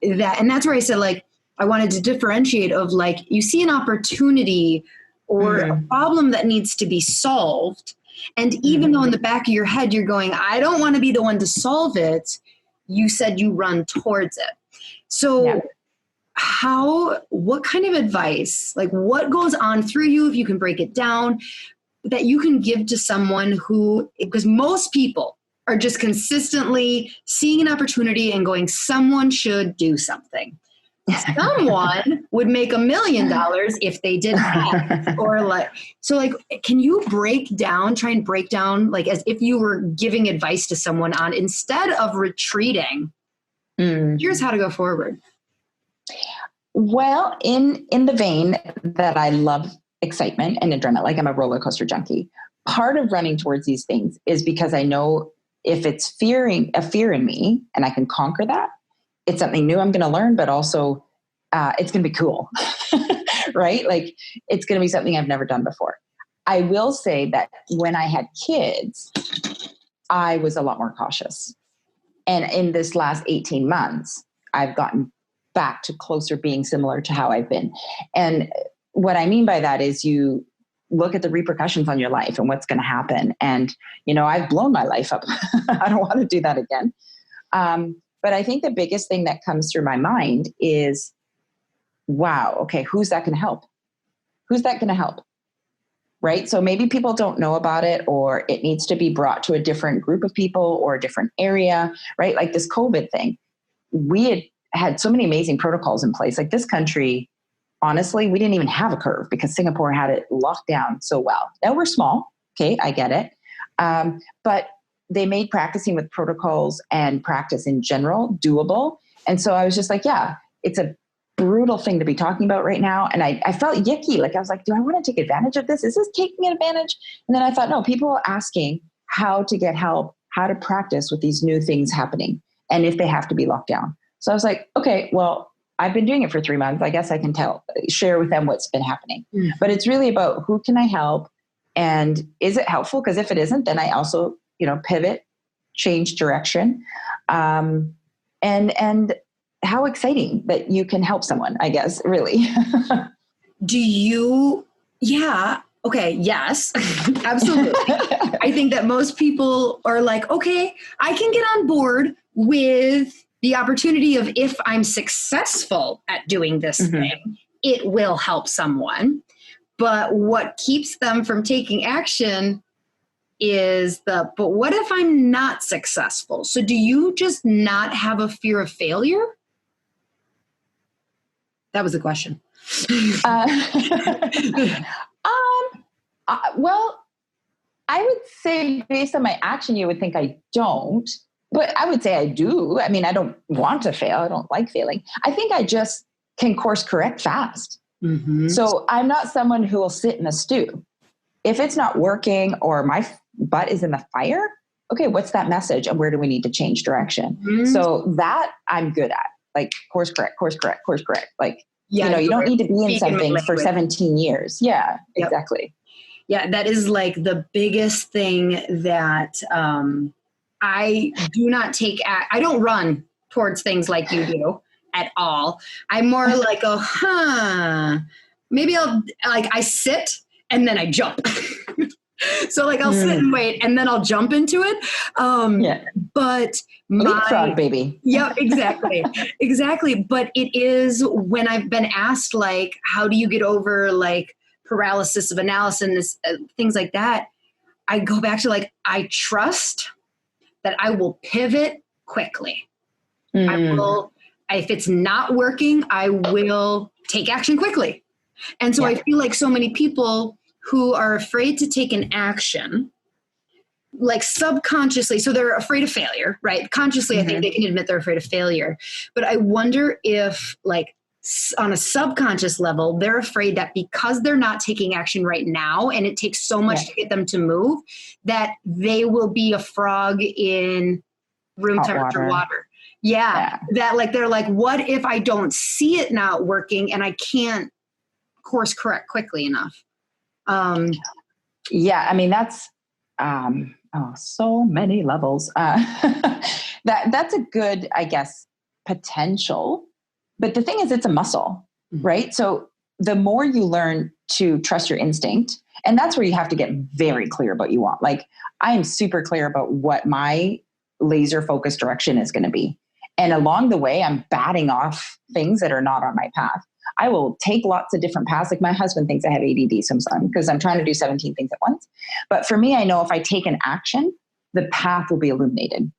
and that's where I said, like, I wanted to differentiate of like, you see an opportunity or a problem that needs to be solved. And even though in the back of your head, you're going, I don't want to be the one to solve it, you said you run towards it. So what kind of advice, like what goes on through you, if you can break it down, that you can give to someone who, because most people are just consistently seeing an opportunity and going, someone should do something. Someone would make $1 million if they did that. Or like, so like, can you try and break down, like as if you were giving advice to someone on, instead of retreating, here's how to go forward. Well, in the vein that I love excitement and adrenaline, like I'm a roller coaster junkie. Part of running towards these things is because I know if it's a fear in me and I can conquer that, it's something new I'm going to learn, but also it's going to be cool, right? Like it's going to be something I've never done before. I will say that when I had kids, I was a lot more cautious. And in this last 18 months, I've gotten back to closer being similar to how I've been. And what I mean by that is you look at the repercussions on your life and what's going to happen. And, I've blown my life up. I don't want to do that again. But I think the biggest thing that comes through my mind is, wow, okay, who's that going to help? Who's that going to help? Right? So maybe people don't know about it, or it needs to be brought to a different group of people or a different area, right? Like this COVID thing. We had so many amazing protocols in place. Like this country, honestly, we didn't even have a curve because Singapore had it locked down so well. Now we're small. Okay, I get it. But they made practicing with protocols and practice in general doable. And so I was just like, yeah, it's a brutal thing to be talking about right now. And I felt yucky. Like I was like, do I want to take advantage of this? Is this taking advantage? And then I thought, no, people are asking how to get help, how to practice with these new things happening, and if they have to be locked down. So I was like, okay, well, I've been doing it for 3 months. I guess I can share with them what's been happening. But it's really about who can I help, and is it helpful? Because if it isn't, then I also, pivot, change direction. And how exciting that you can help someone, I guess, really. Okay. Yes, absolutely. I think that most people are like, okay, I can get on board with the opportunity of, if I'm successful at doing this thing, it will help someone. But what keeps them from taking action is but what if I'm not successful? So do you just not have a fear of failure? That was the question. Well, I would say based on my action, you would think I don't, but I would say I do. I mean, I don't want to fail. I don't like failing. I think I just can course correct fast. So I'm not someone who will sit in a stew. If it's not working or my butt is in the fire, okay, what's that message and where do we need to change direction? So that I'm good at, like course correct. Like, you don't need to be in something for 17 years. Yeah, exactly. Yeah, that is like the biggest thing that I do not I don't run towards things like you do at all. I'm more like, maybe I sit and then I jump. So like I'll sit and wait and then I'll jump into it. But leapfrog, baby. Yeah, exactly. Exactly. But it is when I've been asked, like, how do you get over like paralysis of analysis, things like that, I go back to like, I trust that I will pivot quickly. I will, if it's not working, I will take action quickly. And so I feel like so many people who are afraid to take an action, like subconsciously, so they're afraid of failure, right? Consciously, I think they can admit they're afraid of failure. But I wonder if, like, on a subconscious level, they're afraid that because they're not taking action right now and it takes so much to get them to move, that they will be a frog in room Hot temperature water. Yeah. That, like, they're like, what if I don't see it not working and I can't course correct quickly enough? Yeah. I mean, that's, so many levels. That's a good, I guess, potential. But the thing is, it's a muscle, right? So the more you learn to trust your instinct, and that's where you have to get very clear about what you want. Like, I am super clear about what my laser focused direction is going to be. And along the way, I'm batting off things that are not on my path. I will take lots of different paths. Like, my husband thinks I have ADD sometimes because I'm trying to do 17 things at once. But for me, I know if I take an action, the path will be illuminated.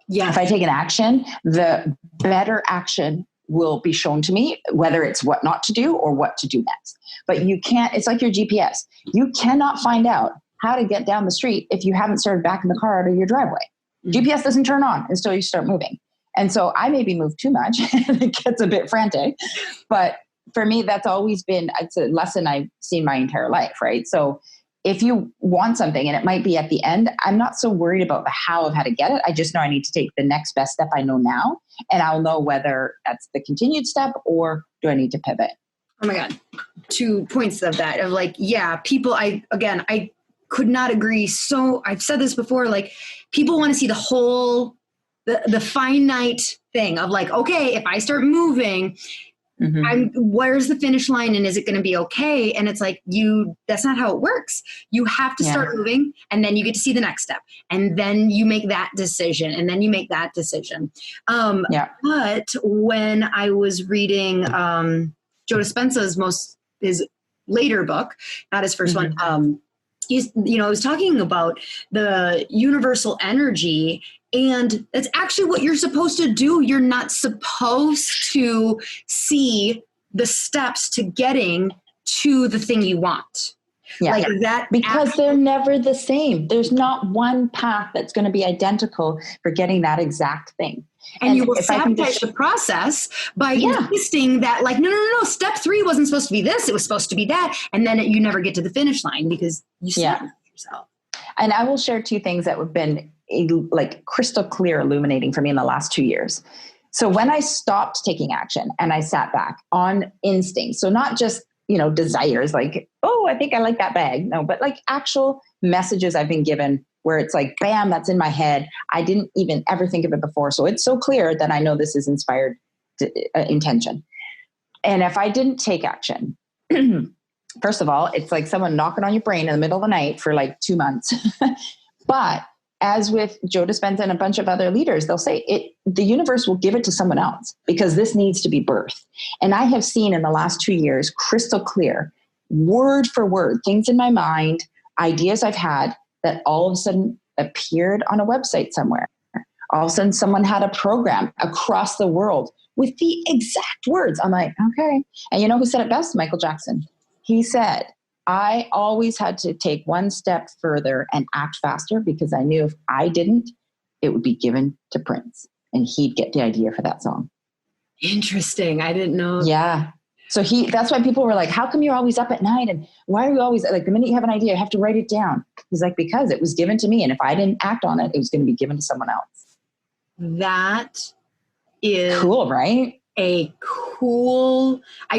Yeah. If I take an action, the better action will be shown to me, whether it's what not to do or what to do next. But you can't, it's like your GPS. You cannot find out how to get down the street if you haven't started backing the car out of your driveway. GPS doesn't turn on until you start moving. And so I maybe move too much and it gets a bit frantic. But for me, that's always been, it's a lesson I've seen my entire life, right? So if you want something and it might be at the end, I'm not so worried about the how of how to get it. I just know I need to take the next best step I know now. And I'll know whether that's the continued step or do I need to pivot. Oh my God. 2 points of that, of like, yeah, people, I could not agree. So I've said this before, like, people want to see the whole, the finite thing of like, okay, if I start moving, where's the finish line and is it going to be okay? And it's like, that's not how it works. You have to start moving and then you get to see the next step. And then you make that decision and then you make that decision. But when I was reading Joe Dispenza's his later book, not his first one, I was talking about the universal energy, and that's actually what you're supposed to do. You're not supposed to see the steps to getting to the thing you want. Yeah. Like that, because they're never the same. There's not one path that's going to be identical for getting that exact thing. And you will sabotage the process by insisting that, like, no, step 3 wasn't supposed to be this. It was supposed to be that. And then you never get to the finish line because you sabotage yourself. And I will share 2 things that have been like crystal clear illuminating for me in the last 2 years. So when I stopped taking action and I sat back on instinct, so not just, desires like, oh, I think I like that bag. No, but like actual messages I've been given where it's like, bam, that's in my head. I didn't even ever think of it before. So it's so clear that I know this is inspired intention. And if I didn't take action, first of all, it's like someone knocking on your brain in the middle of the night for like 2 months. But as with Joe Dispenza and a bunch of other leaders, they'll say the universe will give it to someone else because this needs to be birthed. And I have seen in the last 2 years, crystal clear, word for word, things in my mind, ideas I've had that all of a sudden appeared on a website somewhere. All of a sudden someone had a program across the world with the exact words. I'm like, okay. And you know who said it best? Michael Jackson. He said, I always had to take one step further and act faster because I knew if I didn't, it would be given to Prince and he'd get the idea for that song. Interesting. I didn't know. Yeah. So that's why people were like, how come you're always up at night? And why are you always like, the minute you have an idea, you have to write it down. He's like, because it was given to me. And if I didn't act on it, it was going to be given to someone else. That is cool, right? I've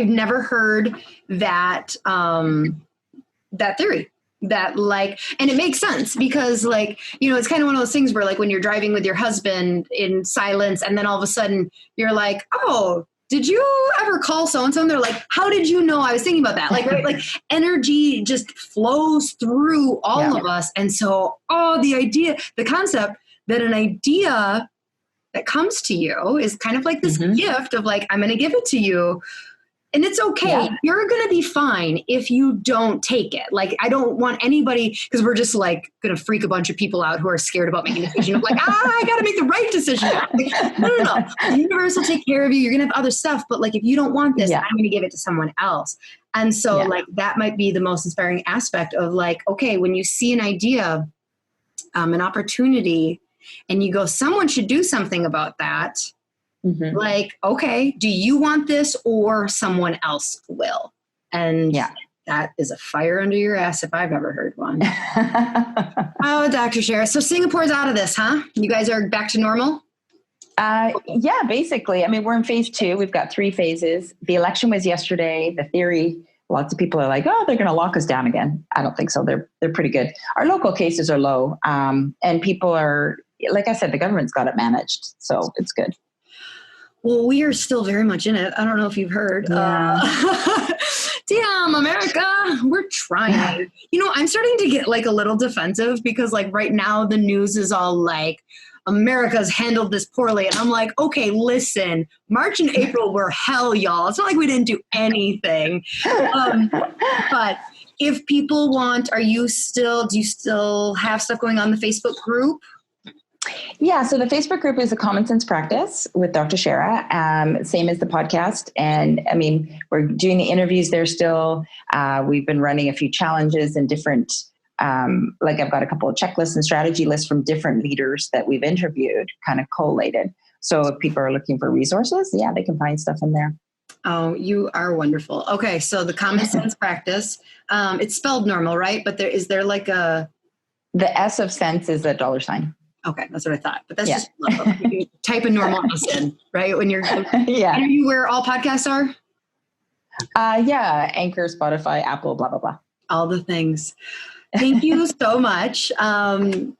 never heard that, that theory that like, and it makes sense because like, it's kind of one of those things where like when you're driving with your husband in silence and then all of a sudden you're like, oh, did you ever call so-and-so? And they're like, how did you know I was thinking about that? Like, right, like energy just flows through all of us. And so, the concept that an idea that comes to you is kind of like this gift of like, I'm going to give it to you. And it's okay. Yeah. You're going to be fine if you don't take it. Like, I don't want anybody, because we're just like going to freak a bunch of people out who are scared about making a decision. Like, I got to make the right decision. Like, no. The universe will take care of you. You're going to have other stuff. But like, if you don't want this, I'm going to give it to someone else. And so like, that might be the most inspiring aspect of like, okay, when you see an idea, an opportunity, and you go, someone should do something about that. Mm-hmm. Like, okay, do you want this or someone else will? And that is a fire under your ass if I've ever heard one. Oh, Dr. Shara. So Singapore's out of this, huh? You guys are back to normal? Yeah, basically. I mean, we're in phase 2. We've got 3 phases. The election was yesterday. The theory, lots of people are like, oh, they're going to lock us down again. I don't think so. They're pretty good. Our local cases are low. And people are, like I said, the government's got it managed. So it's good. Well, we are still very much in it. I don't know if you've heard. Yeah. Damn, America, we're trying. You know, I'm starting to get like a little defensive because like right now the news is all like, America's handled this poorly. And I'm like, okay, listen, March and April were hell, y'all. It's not like we didn't do anything. But if people want, do you still have stuff going on in the Facebook group? Yeah, so the Facebook group is a Common Sense Practice with Dr. Shara, same as the podcast. And I mean, we're doing the interviews there still. We've been running a few challenges and different, like I've got a couple of checklists and strategy lists from different leaders that we've interviewed, kind of collated. So if people are looking for resources, they can find stuff in there. Oh, you are wonderful. Okay, so the Common Sense Practice, it's spelled normal, right? But is there like the S of sense is a $. Okay, that's what I thought. But that's just you type a normal S in, right? When you're Are you where all podcasts are? Anchor, Spotify, Apple, blah, blah, blah. All the things. Thank you so much. Any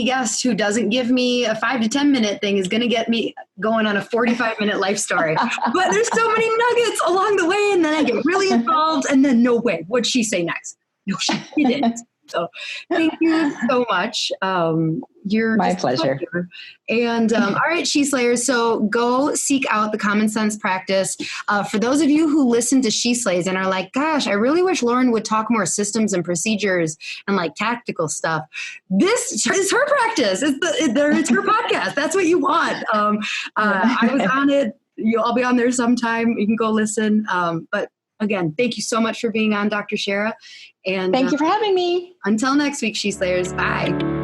guest who doesn't give me a 5 to 10 minute thing is going to get me going on a 45-minute life story. But there's so many nuggets along the way, and then I get really involved, and then no way, what'd she say next? No, she didn't. So thank you so much. You're my pleasure. And all right, sheslays. So go seek out the Common Sense Practice. For those of you who listen to sheslays and are like, gosh, I really wish Lauryn would talk more systems and procedures and like tactical stuff. This is her practice. It's her podcast. That's what you want. I was on it. I'll be on there sometime. You can go listen. But again, thank you so much for being on, Dr. Shara. And thank you for having me. Until next week, sheslays. Bye.